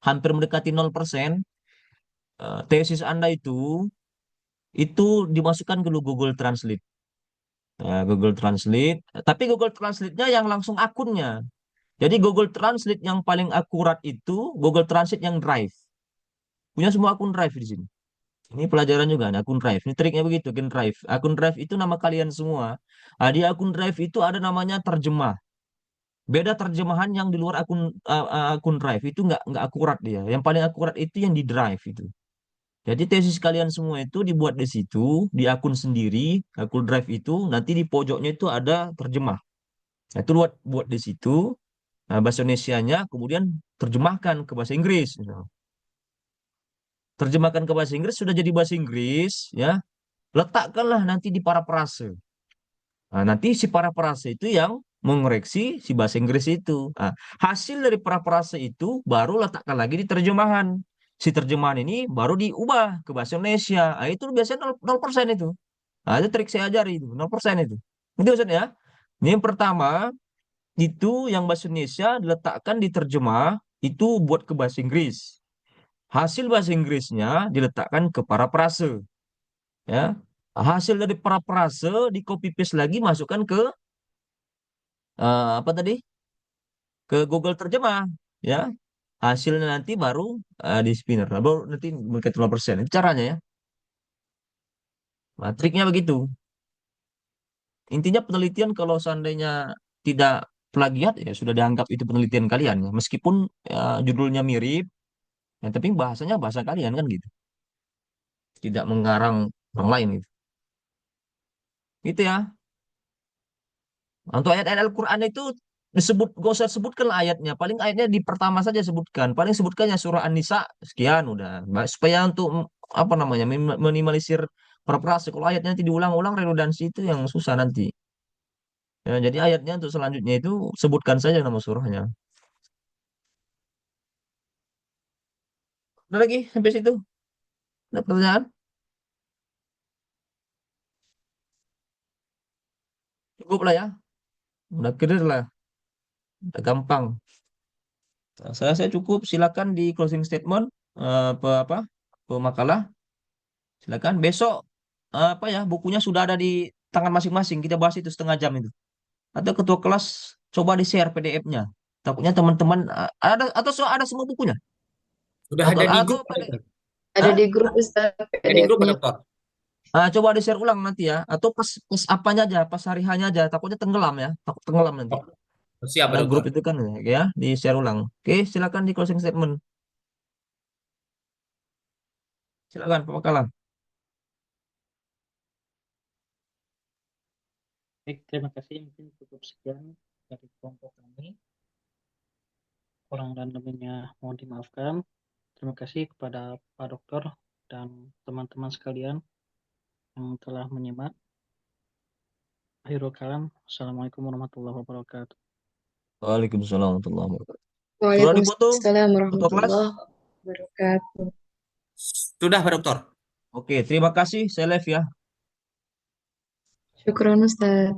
hampir mendekati 0%, tesis Anda itu itu dimasukkan ke Google Translate. Nah, Google Translate, tapi Google Translate-nya yang langsung akunnya. Jadi Google Translate yang paling akurat itu Google Translate yang Drive. Punya semua akun Drive di sini. Ini pelajaran juga, nih, akun Drive. Ini triknya begitu, akun Drive. Akun Drive itu nama kalian semua. Nah, di akun Drive itu ada namanya terjemah. Beda terjemahan yang di luar akun Drive itu nggak akurat dia. Yang paling akurat itu yang di Drive itu. Jadi tesis kalian semua itu dibuat di situ, di akun sendiri, akun Drive itu, nanti di pojoknya itu ada terjemah. Nah, itu buat di situ, nah, bahasa Indonesianya, kemudian terjemahkan ke bahasa Inggris. Misal. Terjemahkan ke bahasa Inggris, sudah jadi bahasa Inggris, ya, letakkanlah nanti di parafrase. Nah, nanti si parafrase itu yang mengoreksi si bahasa Inggris itu. Nah, hasil dari parafrase itu baru letakkan lagi di terjemahan. Si terjemahan ini baru diubah ke bahasa Indonesia. Nah, itu biasanya 0% itu. Nah, itu trik saya ajari itu, 0% itu. Itu maksudnya. Ini yang pertama, itu yang bahasa Indonesia diletakkan di terjemah, itu buat ke bahasa Inggris. Hasil bahasa Inggrisnya diletakkan ke parafrase. Ya. Hasil dari parafrase di copy paste lagi masukkan ke apa tadi? Ke Google Terjemah, ya. Hasilnya nanti baru di spinner. Baru nanti mereka 0%. Itu caranya ya. Nah, triknya begitu. Intinya penelitian kalau seandainya tidak plagiat ya sudah dianggap itu penelitian kalian ya. Meskipun judulnya mirip, ya, tapi bahasanya bahasa kalian kan gitu. Tidak mengarang orang lain gitu. Gitu ya. Untuk ayat-ayat Al-Quran itu gak usah sebutkan ayatnya. Paling ayatnya di pertama saja sebutkan. Paling sebutkannya surah An-Nisa sekian udah. Supaya untuk apa namanya minimalisir perprase. Kalau ayatnya nanti diulang-ulang redundansi itu yang susah nanti. Ya, jadi ayatnya untuk selanjutnya itu sebutkan saja nama surahnya. Ada lagi sampai situ? Ada pertanyaan? Cukup lah ya. Udah clear lah. Udah gampang. Nah, saya cukup. Silakan di closing statement apa makalah. Silakan besok apa ya bukunya sudah ada di tangan masing-masing. Kita bahas itu setengah jam itu. Atau ketua kelas coba di share PDF-nya. Takutnya teman-teman ada atau ada semua bukunya Sudah atau ada di atau grup, Pak Dokter. Ada Hah? di grup Ustaz Ada di grup, Pak PDF-nya. Dokter. Coba di share ulang nanti ya. Atau pas apanya aja, pas hari hanya aja. Takutnya tenggelam ya. Takut tenggelam nanti. Oh, siap, Pak Ada Dokter. grup itu kan ya, di share ulang. Oke, silakan di closing statement. Silakan Pak Makalam. Baik, terima kasih. Mungkin cukup sekian dari kelompok kami. Kurang dan lebihnya mohon dimaafkan. Terima kasih kepada Pak Dokter dan teman-teman sekalian yang telah menyimak. Akhirul kalam. Assalamualaikum warahmatullahi wabarakatuh. Waalaikumsalam warahmatullahi wabarakatuh. Sudah dipoto? Waalaikumsalam Ketua kelas? warahmatullahi wabarakatuh. Sudah, Pak Dokter. Oke, terima kasih. Saya live ya. Syukran Ustaz.